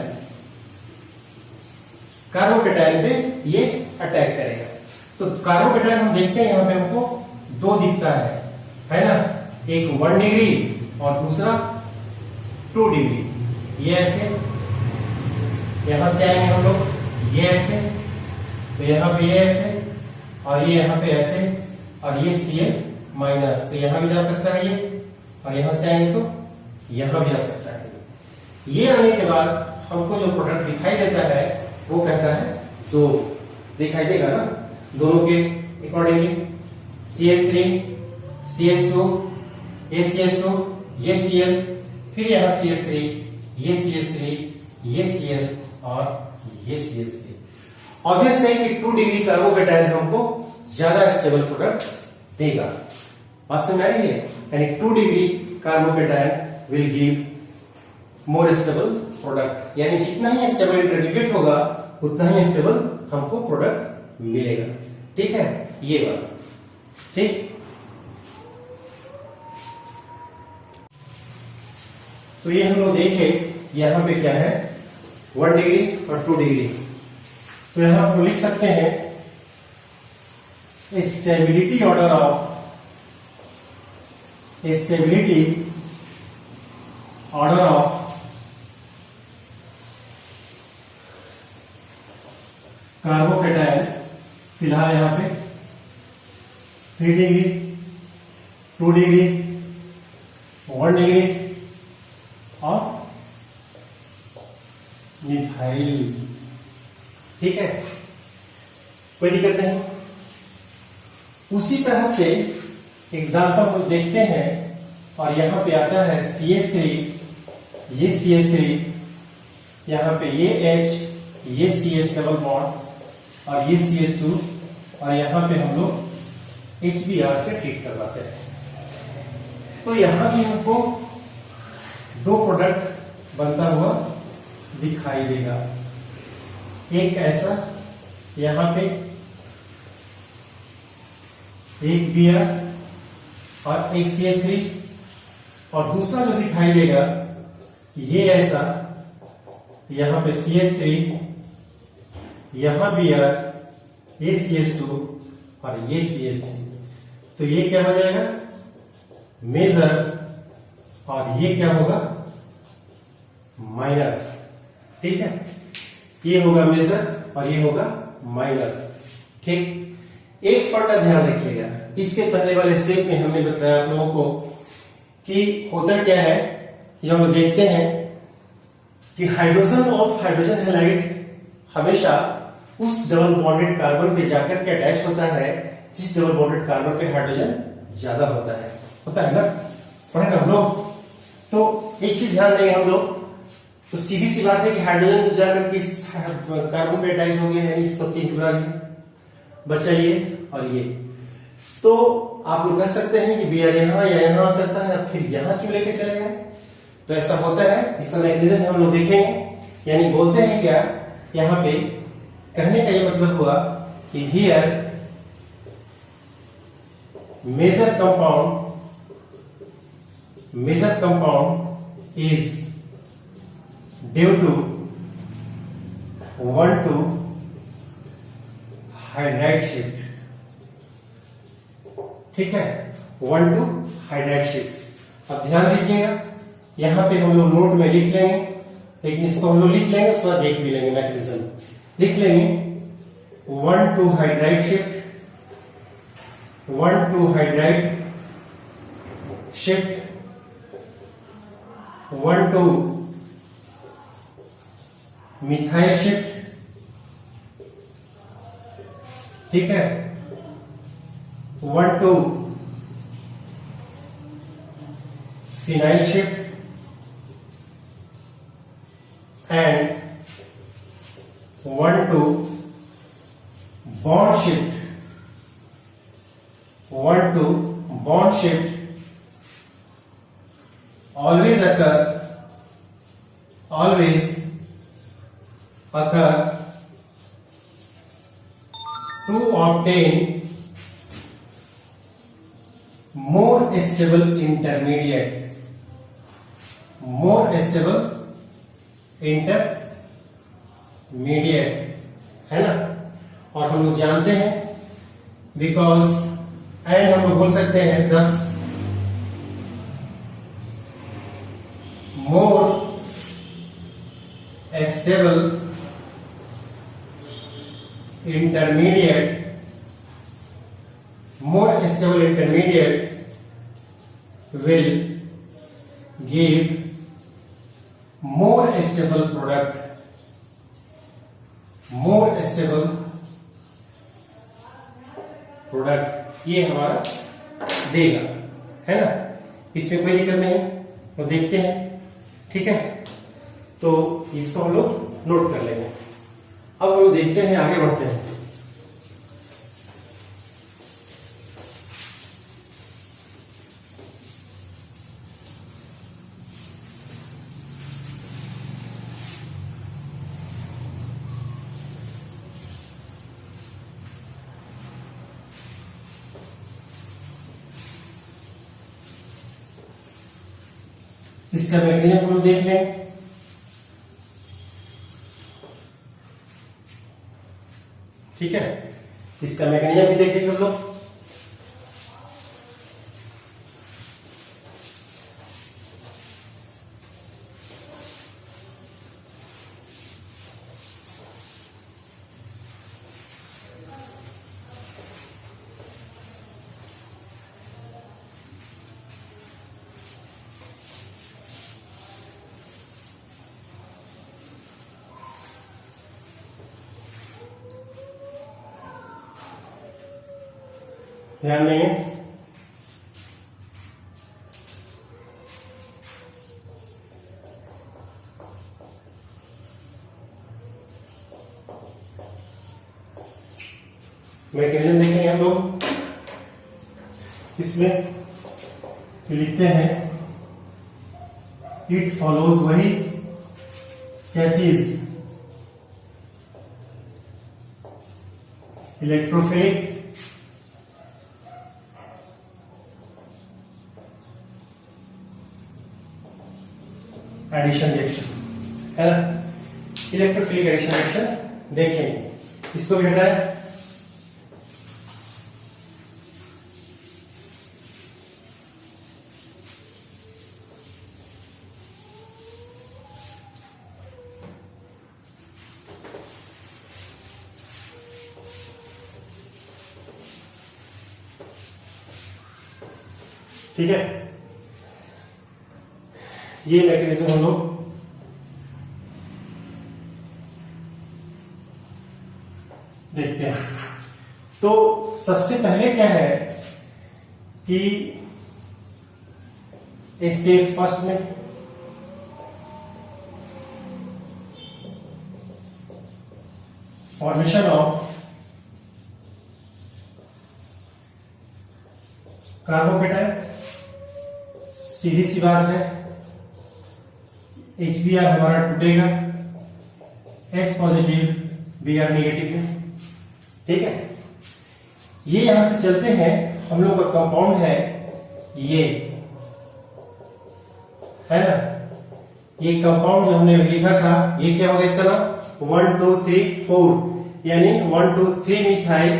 [SPEAKER 1] कार्बोकेटायन पे ये अटैक करेगा। तो कार्बोकेटायन हम देखते हैं यहां पे हमको 2 दिखता है ना, एक 1 डिग्री और दूसरा 2 डिग्री, ये ऐसे, यहां से आएंगे हम लोग, ये ऐसे, तो यहां पे ये ऐसे, और ये यहां पे ऐसे, और ये Cl माइनस, तो यहां भी जा सकता है ये, और यहां से आएंगे तो यहां भी आ सकता है। ये आने के बाद हमको जो प्रोडक्ट दिखाई देता है वो कहता है, जो दिखाई देगा ना दोनों के अकॉर्डिंगली, CH3, CH2, ये CH2, ये Cl, फिर यहां CH3, ये CH3, ये Cl और ये CH3। ऑब्वियस है कि 2 डिग्री कार्बोकेटायन हमको ज्यादा स्टेबल प्रोडक्ट देगा, बात समझ आ रही है, यानी 2 degree carbocation will give more stable product, यानी जितना ही स्टेबल इंटरमीडिएट होगा उतना ही स्टेबल हमको प्रोडक्ट मिलेगा। ठीक है, ये बात ठीक। तो ये हम लोग देखे यहां पे क्या है 1 डिग्री और 2 डिग्री, तो यहां हम लिख सकते हैं stability order of, stability order of carbocation, फिलहाल यहां पे 3 डिग्री 2 डिग्री 1 डिग्री और मिथाइल। ठीक है, कोई दिक्कत नहीं। उसी तरह से एग्जाम्पल हम देखते हैं, और यहां पे आता है CH3, ये CH3, यहां पे ये H, ये CH डबल बॉन्ड और ये CH2, और यहां पे हम लोग HBr से ट्रीट करवाते हैं। तो यहां भी हमको 2 प्रोडक्ट बनता हुआ दिखाई देगा, एक ऐसा यहां पे एक Br और एक CH3, और दूसरा जो दिखाई देगा ये ऐसा, यहां पे CH3, यहां भी यार ये CH2 और ये CH3, तो ये क्या हो जाएगा मेजर और ये क्या होगा माइनर। ठीक है, ये होगा मेजर और ये होगा माइनर। ठीक, एक फंडा ध्यान रखिएगा, इसके पहले वाले स्टेप में हमने बताया आप लोगों को कि होता क्या है, जब हम देखते हैं कि हाइड्रोजन ऑफ हाइड्रोजन हैलाइड हमेशा उस डबल बॉन्डेड कार्बन पे जाकर के अटैच होता है जिस डबल बॉन्डेड कार्बन पे हाइड्रोजन ज्यादा होता है ना, पढ़े ना हम लोग। तो एक चीज ध्यान देंगे हम लोग, तो सीधी सी बात है कि हाइड्रोजन तो जाकर के इस कार्बन पे अटैच हो गया, यानी इसको 3 टुकड़ा बचा ये और ये। तो आप लोग कह सकते हैं कि Br यहाँ या यहाँ आ सकता है, फिर यहाँ क्यों लेके चले गए, तो ऐसा होता है, इसका मैकेनिज्म हम लोग देखेंगे। यानी बोलते हैं क्या, यहाँ पे कहने का ये मतलब हुआ कि here major compound is due to 1,2 hydride shift. ठीक है, 1,2 हाइड्राइड शिफ्ट। अब ध्यान दीजिएगा, यहां पे हम लोग नोट में लिख लेंगे, लेकिन इसको हम लोग लिख लेंगे, उसके बाद देख भी लेंगे मैकेनिज्म। लिख लेंगे 1,2 hydride shift, 1,2 hydride shift, 1,2 methyl shift. ठीक है, 1,2 phenyl shift and 1,2 bond shift. 1,2 bond shift always occur to obtain more stable intermediate, है ना। और हम लोग जानते हैं बिकॉज एंड हम लोग बोल सकते हैं 10 more stable intermediate will give more stable product, ये हमारा देगा, है ना। इसमें कोई दिक्कत नहीं है, तो देखते हैं। ठीक है, तो इसको हम लोग नोट कर लेंगे। अब हम लोग देखते हैं, आगे बढ़ते हैं। इसका मैकेनिज्म हम देख लें। ठीक है, इसका मैकेनिज्म भी देखेंगे हम लोग। ध्यान देंगे, मैकेनिज्म देखेंगे हम लोग। इसमें लिखते हैं इट फॉलोज, वही क्या चीज, इलेक्ट्रोफिलिक एडिशन रिएक्शन है ना, इलेक्ट्रोफिलिक एडिशन रिएक्शन देखेंगे। इसको भी हटाए, ठीक है। ये मैकेनिज्म हम लोग देखते हैं। तो सबसे पहले क्या है कि स्टेप फर्स्ट में फॉर्मेशन ऑफ कार्बोकेटाइन, सीधी सी बात है, HBr हमारा टूटेगा H पॉजिटिव Br नेगेटिव में, ठीक है। ये यहां से चलते हैं, हम लोग का कंपाउंड है ये, है ना। ये कंपाउंड जो हमने लिखा था, ये क्या होगा इसका नाम 1 2 3 4, यानी 1 2 3 मिथाइल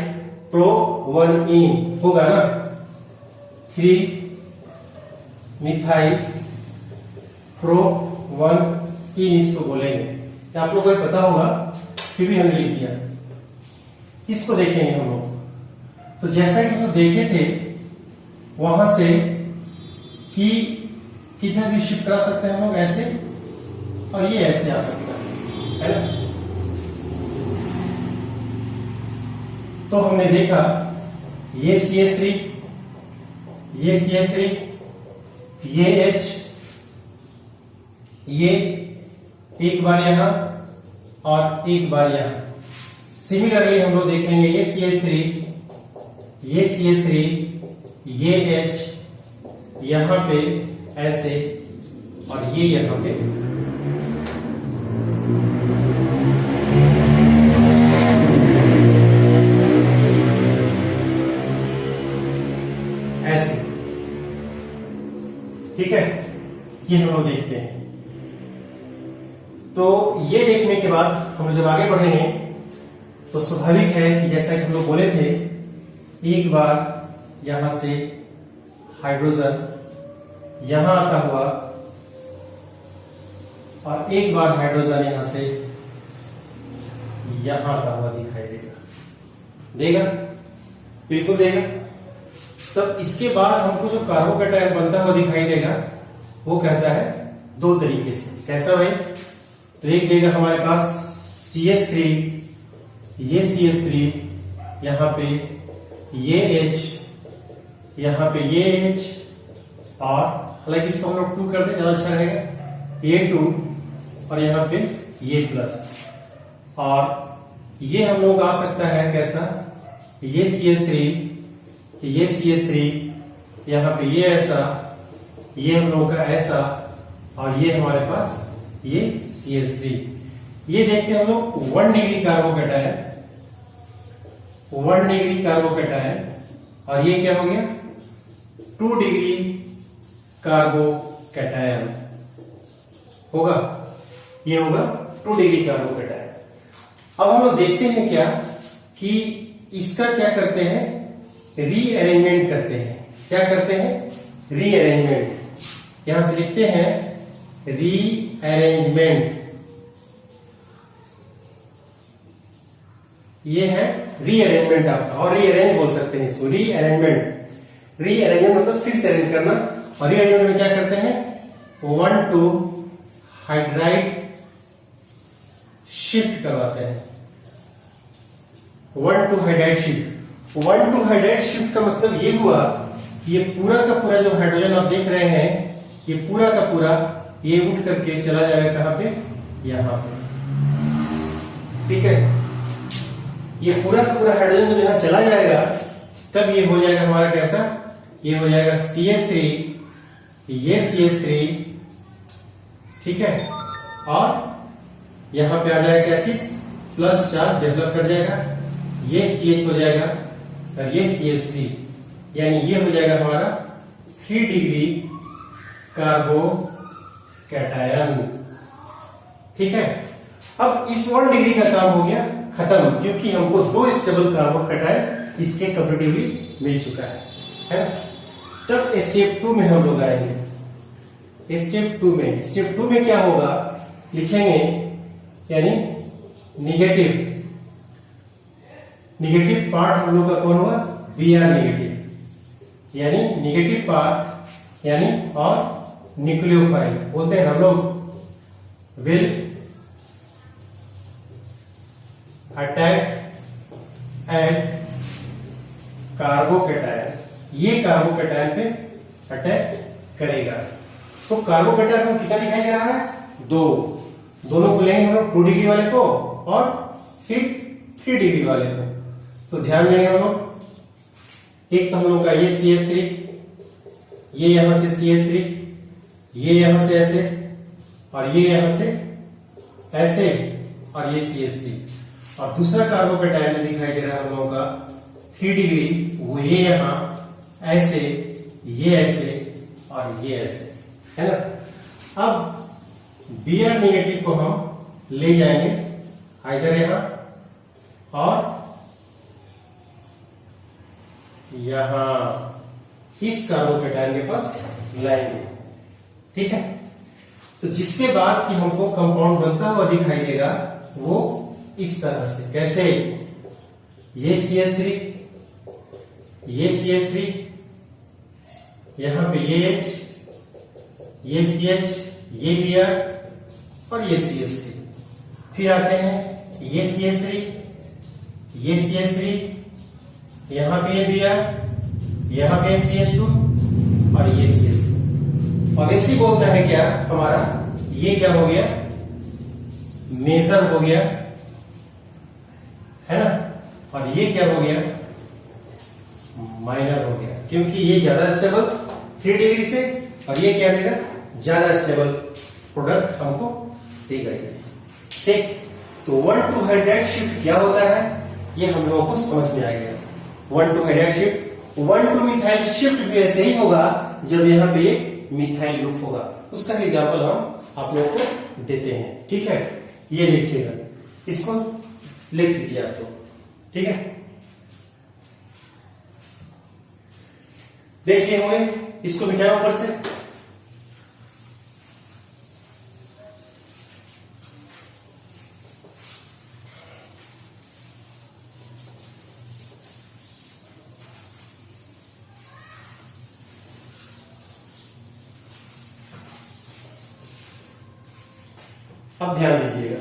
[SPEAKER 1] प्रो 1 इन होगा ना, 3 मिथाइल प्रो 1 इन इसको बोलेंगे। तो आप लोगों को पता होगा, फिर भी हमने लिख दिया। इसको देखेंगे हम लोग। तो जैसा कि हम लोग देखे थे, वहां से कि किधर भी शिफ्ट करा सकते हैं हम लोग, ऐसे, और ये ऐसे आ सकता है ना। तो हमने देखा ये CH3, ये CH3, ये H, ये एक बार यहां और एक बार यहां। सिमिलरली हम लोग देखेंगे ये CH3, ये CH3, ये H यहां पे ऐसे, और ये यहां पे ऐसे, ठीक है। ये हम लोग देखते हैं। तो ये देखने के बाद हम लोग जब आगे बढ़ेंगे तो स्वाभाविक है कि जैसा कि हम लोग बोले थे, एक बार यहां से हाइड्रोजन यहां आता हुआ और एक बार हाइड्रोजन यहां से यहां आता हुआ दिखाई देगा, बिल्कुल देगा। तब इसके बाद हमको जो कार्बोकेटाइन बनता हुआ दिखाई देगा, वो कहता है दो तरीके से। कैसा भाई? तो एक देगा हमारे पास CH3, ये CH3, यहां पे ये H, यहां पे ये H, और हालांकि इसको हम लोग 2 कर दे ज्यादा अच्छा रहेगा, ये 2, और यहां पे ये प्लस, और ये हम लोग आ सकता है कैसा, ये CH3, ये CH3, यहां पे ये ऐसा, ये हम लोग का ऐसा, और ये हमारे पास ये CH3। ये देखते हैं हम लोग 1 डिग्री कार्बोकेटाइन, 1 डिग्री कार्बोकेटाइन, और ये क्या हो गया 2 डिग्री कार्बोकेटाइन होगा, ये होगा 2 डिग्री कार्बोकेटाइन। अब हम लोग देखते हैं क्या कि इसका क्या करते हैं, रीअरेंजमेंट करते हैं। क्या करते हैं? रीअरेंजमेंट। यहां से लिखते हैं रीअरेंजमेंट, ये है रीअरेंजमेंट आपका, और रीअरेंज बोल सकते हैं इसको, रीअरेंजमेंट। रीअरेंजमेंट मतलब फिर से अरेंज करना, और रीअरेंजमेंट में क्या करते हैं 1 2 हाइड्राइड शिफ्ट करवाते हैं, 1 2 हाइड्राइड शिफ्ट। 1 2 हाइड्राइड शिफ्ट का मतलब ये हुआ कि ये पूरा का पूरा जो हाइड्रोजन आप देख रहे हैं, ये पूरा का पूरा ये उठ करके चला जाएगा कहां पे, यहां पे, ठीक है। ये पूरा का पूरा हाइड्रोजन जब यहां चला जाएगा, तब ये हो जाएगा हमारा कैसा, ये हो जाएगा CH3, ये CH3, ठीक है, और यहां पे आ जाएगा क्या चीज, प्लस चार्ज डेवलप कर जाएगा, ये CH हो जाएगा और ये CH3, यानी ये हो जाएगा हमारा 3 डिग्री कार्बोकेटाइन। कैटायन। ठीक है, अब इस 1 डिग्री का काम हो गया खत्म, क्योंकि हमको 2 स्टेबल कार्बन कैटायन इसके कंपैरेटिवली मिल चुका है ना। तब स्टेप 2 में हम लोग आएंगे। स्टेप 2 में क्या होगा, लिखेंगे यानी निगेटिव पार्ट हम लोग का कौन होगा, Br नेगेटिव, यानी निगेटिव पार्ट यानी और न्यूक्लियोफाइल बोलते हैं हम लोग विल अटैक एट कार्बोकैटायन, ये कार्बोकैटायन पे अटैक करेगा। तो कार्बोकैटायन को कितना दिखाई दे रहा है, 2, दोनों को लेंगे हम लोग 2 डिग्री वाले को और फिर 3 डिग्री वाले को। तो ध्यान देंगे हम लोग, एक तो हम लोग का ये CH3, ये यहां से CH3, ये यहां से ऐसे और ये यहां से ऐसे और ये CH3, और दूसरा कार्बोकैटायन में दिखाई दे रहा है हम लोगों का 3 डिग्री, वो ये यहां ऐसे, ये ऐसे और ये ऐसे, है ना। अब Br नेगेटिव को हम ले जाएंगे इधर यहां और यहां इस कार्बोकैटायन के पास लाएंगे। ठीक है, तो जिसके बाद कि हमको कंपाउंड बनता हुआ दिखाई देगा वो इस तरह से, कैसे, ये CH3, ये CH3, यहां पे ये H, ये CH, ये Br और ये CH3, फिर आते हैं ये CH3, ये CH3, यहां पे ये Br, यहां पे CH2 और ये CH2। और ऐसे बोलता है क्या हमारा, ये क्या हो गया, मेजर हो गया, है ना, और ये क्या हो गया, माइनर हो गया, क्योंकि ये ज्यादा स्टेबल 3 डिग्री से और ये क्या देगा, ज्यादा स्टेबल प्रोडक्ट हमको देगा ये। ठीक, तो 1,2 हाइड्राइड शिफ्ट क्या होता है ये हम लोगों को समझ में आ गया। 1,2 हाइड्राइड शिफ्ट, 1,2 मिथाइल शिफ्ट भी ऐसे ही होगा जब यहाँ पे एक मिथाइल ग्रुप होगा, उसका एग्जाम्पल हम आप लोगों को देते हैं। ठीक है, ये लिखिएगा, इसको लिख लीजिए आप लोग। ठीक है, देखिए होंगे, इसको मिटाएं ऊपर से, अब ध्यान दीजिएगा,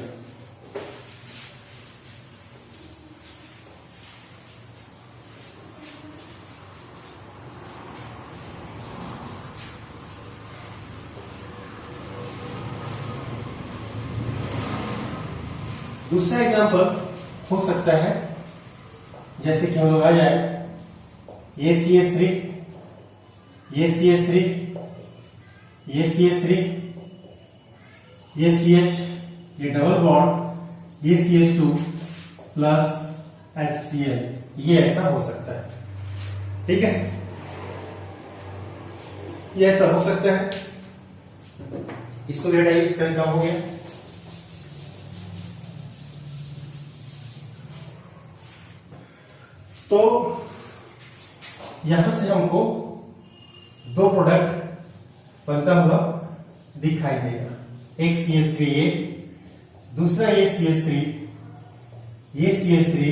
[SPEAKER 1] दूसरा एग्जांपल हो सकता है जैसे कि हम लोग आ जाए, ये CH3, ये CH3, ये CH3, ये CH, ये डबल बॉन्ड, ये CH2 प्लस HCl, ये ऐसा हो सकता है। ठीक है, ये ऐसा हो सकता है, इसको ले हटाइए, इसका काम हो गया। तो यहां से हमको 2 प्रोडक्ट बनता हुआ दिखाई देगा, एक CH3 ये, दूसरा ये CH3, ये CH3,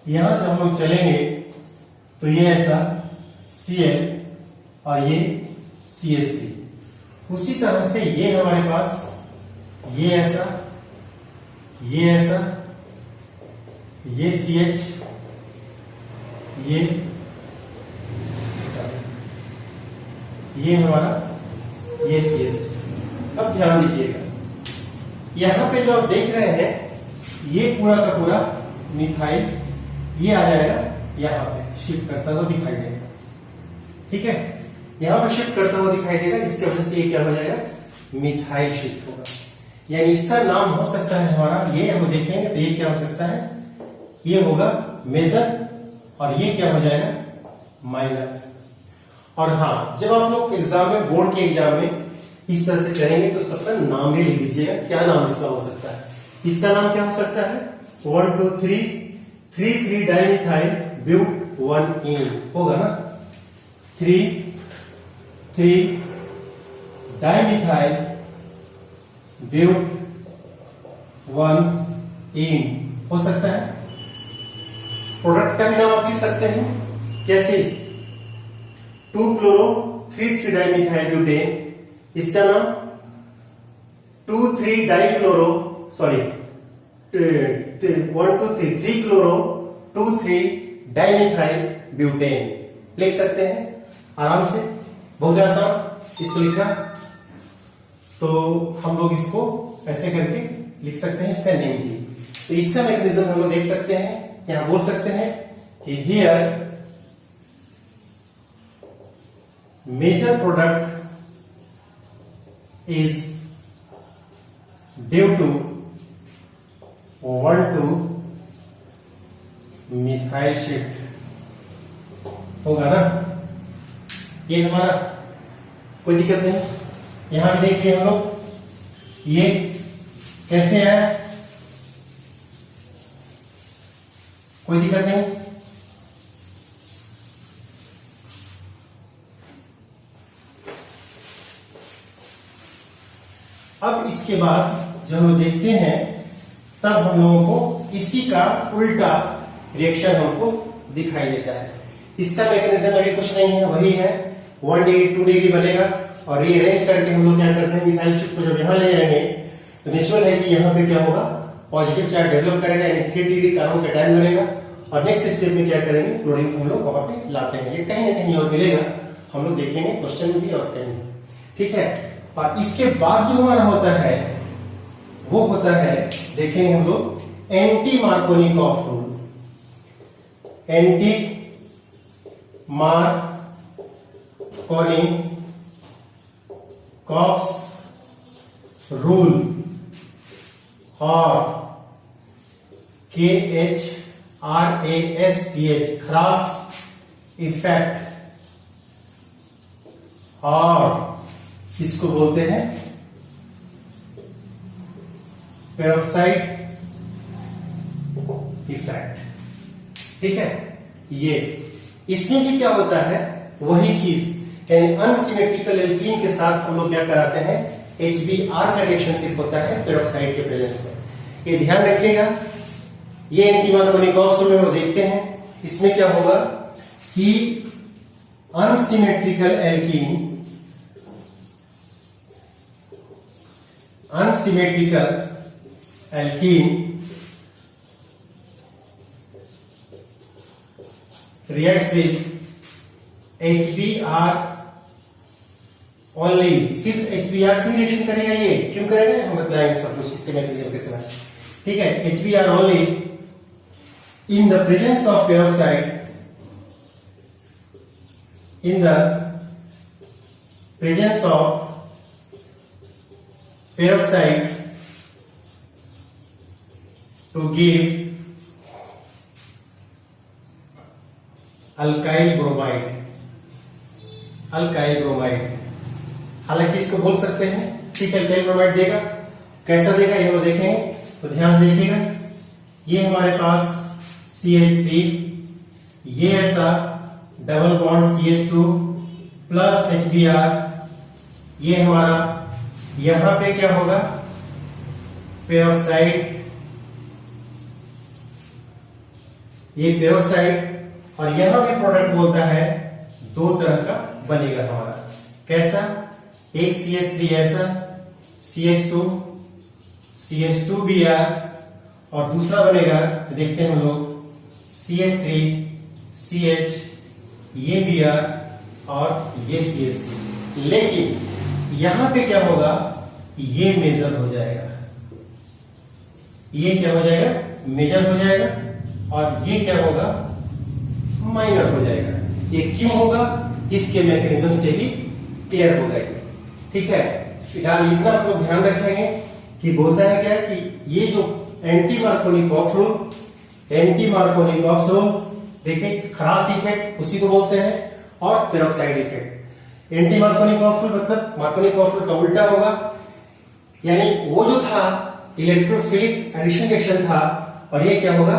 [SPEAKER 1] यहां से हम लोग चलेंगे तो ये ऐसा Cl और ये CH3, उसी तरह से ये हमारे पास ये ऐसा, ये ऐसा, ये CH, ये हमारा ये CH। अब ध्यान दीजिएगा, यहां पे जो आप देख रहे हैं ये पूरा का पूरा मिथाइल ये आ जाएगा, यहां पे शिफ्ट करता हुआ दिखाई देगा। ठीक है, यहां पे शिफ्ट करता हुआ दिखाई देगा, जिसकी वजह से ये क्या हो जाएगा, मिथाइल शिफ्ट होगा। यानी इसका नाम हो सकता है हमारा, ये हम देखेंगे तो ये क्या हो सकता है, ये होगा मेजर और ये क्या हो जाएगा, माइनर। और हाँ, जब आप लोग एग्जाम में, बोर्ड के एग्जाम में इस तरह से करेंगे तो सबका नाम भी लिख दीजिएगा, क्या नाम इसका हो सकता है। इसका नाम क्या हो सकता है, 1 2 3 3 डाइमिथाइल ब्यूट 1 होगा ना, 3 डाइमिथाइल ब्यूट 1 हो सकता है। प्रोडक्ट का भी नाम आप लिख सकते हैं, क्या चीज, 2 क्लोरो 3 डाइमिथाइल ब्यूटेन, इसका नाम 2 3 dichloro sorry 1 2 3 chloro 2 3 dimethyl butane लिख सकते हैं आराम से, बहुत आसान। इसको लिखा तो हम लोग इसको ऐसे करके लिख सकते हैं इसका नेम भी। तो इसका मैकेनिज्म हम लोग देख सकते हैं, यहां बोल सकते हैं कि here major product is due to 1 to methyl shift होगा ना, ये हमारा कोई दिक्कत नहीं। यहां भी देखिए हम लोग, ये कैसे आया, कोई दिक्कत नहीं। अब इसके बाद जब हम देखते हैं तब हम लोगों को इसी का उल्टा रिएक्शन हमको दिखाई देता है। इसका मैकेनिज्म अभी कुछ नहीं है, वही है 1 डिग्री 2 डिग्री बनेगा और रीअरेंज करके हम लोग क्या करते हैं, मिथाइल शिफ्ट को जब यहां ले जाएंगे तो नेचुरल है कि यहां पे क्या होगा, पॉजिटिव चार्ज डेवलप करेगा, यानी 3 डिग्री कार्बन कैटायन बनेगा और नेक्स्ट स्टेप में क्या करेंगे, क्लोरीन को हम लोग वहां पे लाते हैं। ये कहीं ना कहीं और मिलेगा, हम लोग देखेंगे क्वेश्चन में भी और कहीं, ठीक है। और इसके बाद जो हमारा होता है वो होता है, देखेंगे हम लोग anti Markovnikov rule. Anti Markovnikov's rule और KHRASCH क्रॉस इफेक्ट, और इसको बोलते हैं पेरोक्साइड इफेक्ट, ठीक है। ये इसमें भी क्या होता है, वही चीज, यानी अनसिमेट्रिकल एल्कीन के साथ हम लोग क्या कराते हैं, HBr का रिएक्शनशिप होता है पेरोक्साइड के प्रेजेंस में, ये ध्यान रखिएगा। ये एंटी मार्कोनिकॉफ्स में हम लोग देखते हैं, इसमें क्या होगा कि unsymmetrical alkene reacts with HBr only, सिर्फ HBr से रिएक्शन करेगा। ये क्यों करेगा, हम बताएंगे सब कुछ इसके मैकेनिज्म के समय, ठीक है। HBr only in the presence of peroxide, in the presence of peroxide to give alkyl bromide. हालांकि इसको बोल सकते हैं, ठीक है, अल्काइल ब्रोमाइड देगा। कैसा देगा ये वो देखेंगे, तो ध्यान देखिएगा। ये हमारे पास CH3, ये ऐसा double bond CH2 plus HBr, ये हमारा यहां पे क्या होगा, पेरोक्साइड, ये पेरोक्साइड, और यहां भी प्रोडक्ट बोलता है दो तरह का बनेगा हमारा। कैसा, एक CH3 ऐसा, CH2Br, और दूसरा बनेगा, देखते हैं हम लोग, CH3CH, ये Br और ये CH3। लेकिन यहां पे क्या होगा, ये मेजर हो जाएगा, ये क्या हो जाएगा, मेजर हो जाएगा, और ये क्या होगा, माइनर हो जाएगा। ये क्यों होगा, इसके मैकेनिज्म से ही क्लियर हो जाएगा, ठीक है। फिलहाल इतना हम लोग ध्यान रखेंगे कि बोलता है क्या कि ये जो एंटी मार्कोनिकॉफ रूल, देखिए क्रॉस इफेक्ट उसी को बोलते हैं, और peroxide effect. Anti Markovnikov powerful मतलब मार्कोनी पावरफुल का उल्टा होगा, यानी वो जो था इलेक्ट्रोफिलिक एडिशन रिएक्शन था और ये क्या होगा,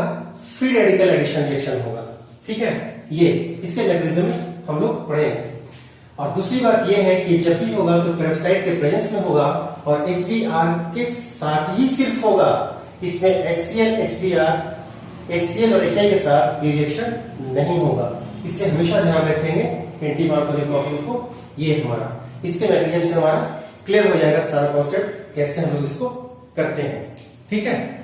[SPEAKER 1] फ्री रेडिकल एडिशन रिएक्शन होगा। ठीक है, ये इसके मैकेनिज्म हम लोग पढ़ेंगे। और दूसरी बात ये है कि जब भी होगा तो पेरोक्साइड के प्रेजेंस में होगा और HBr के साथ ही सिर्फ होगा, इसमें HCl HBr HCl और HI के साथ ये रिएक्शन नहीं होगा। इसलिए हमेशा ध्यान रखेंगे एंटी मार्कोनी पावरफुल को। ये हमारा इसके मैकेनिज्म से हमारा क्लियर हो जाएगा सारा कॉन्सेप्ट, कैसे हम लोग इसको करते हैं। ठीक है।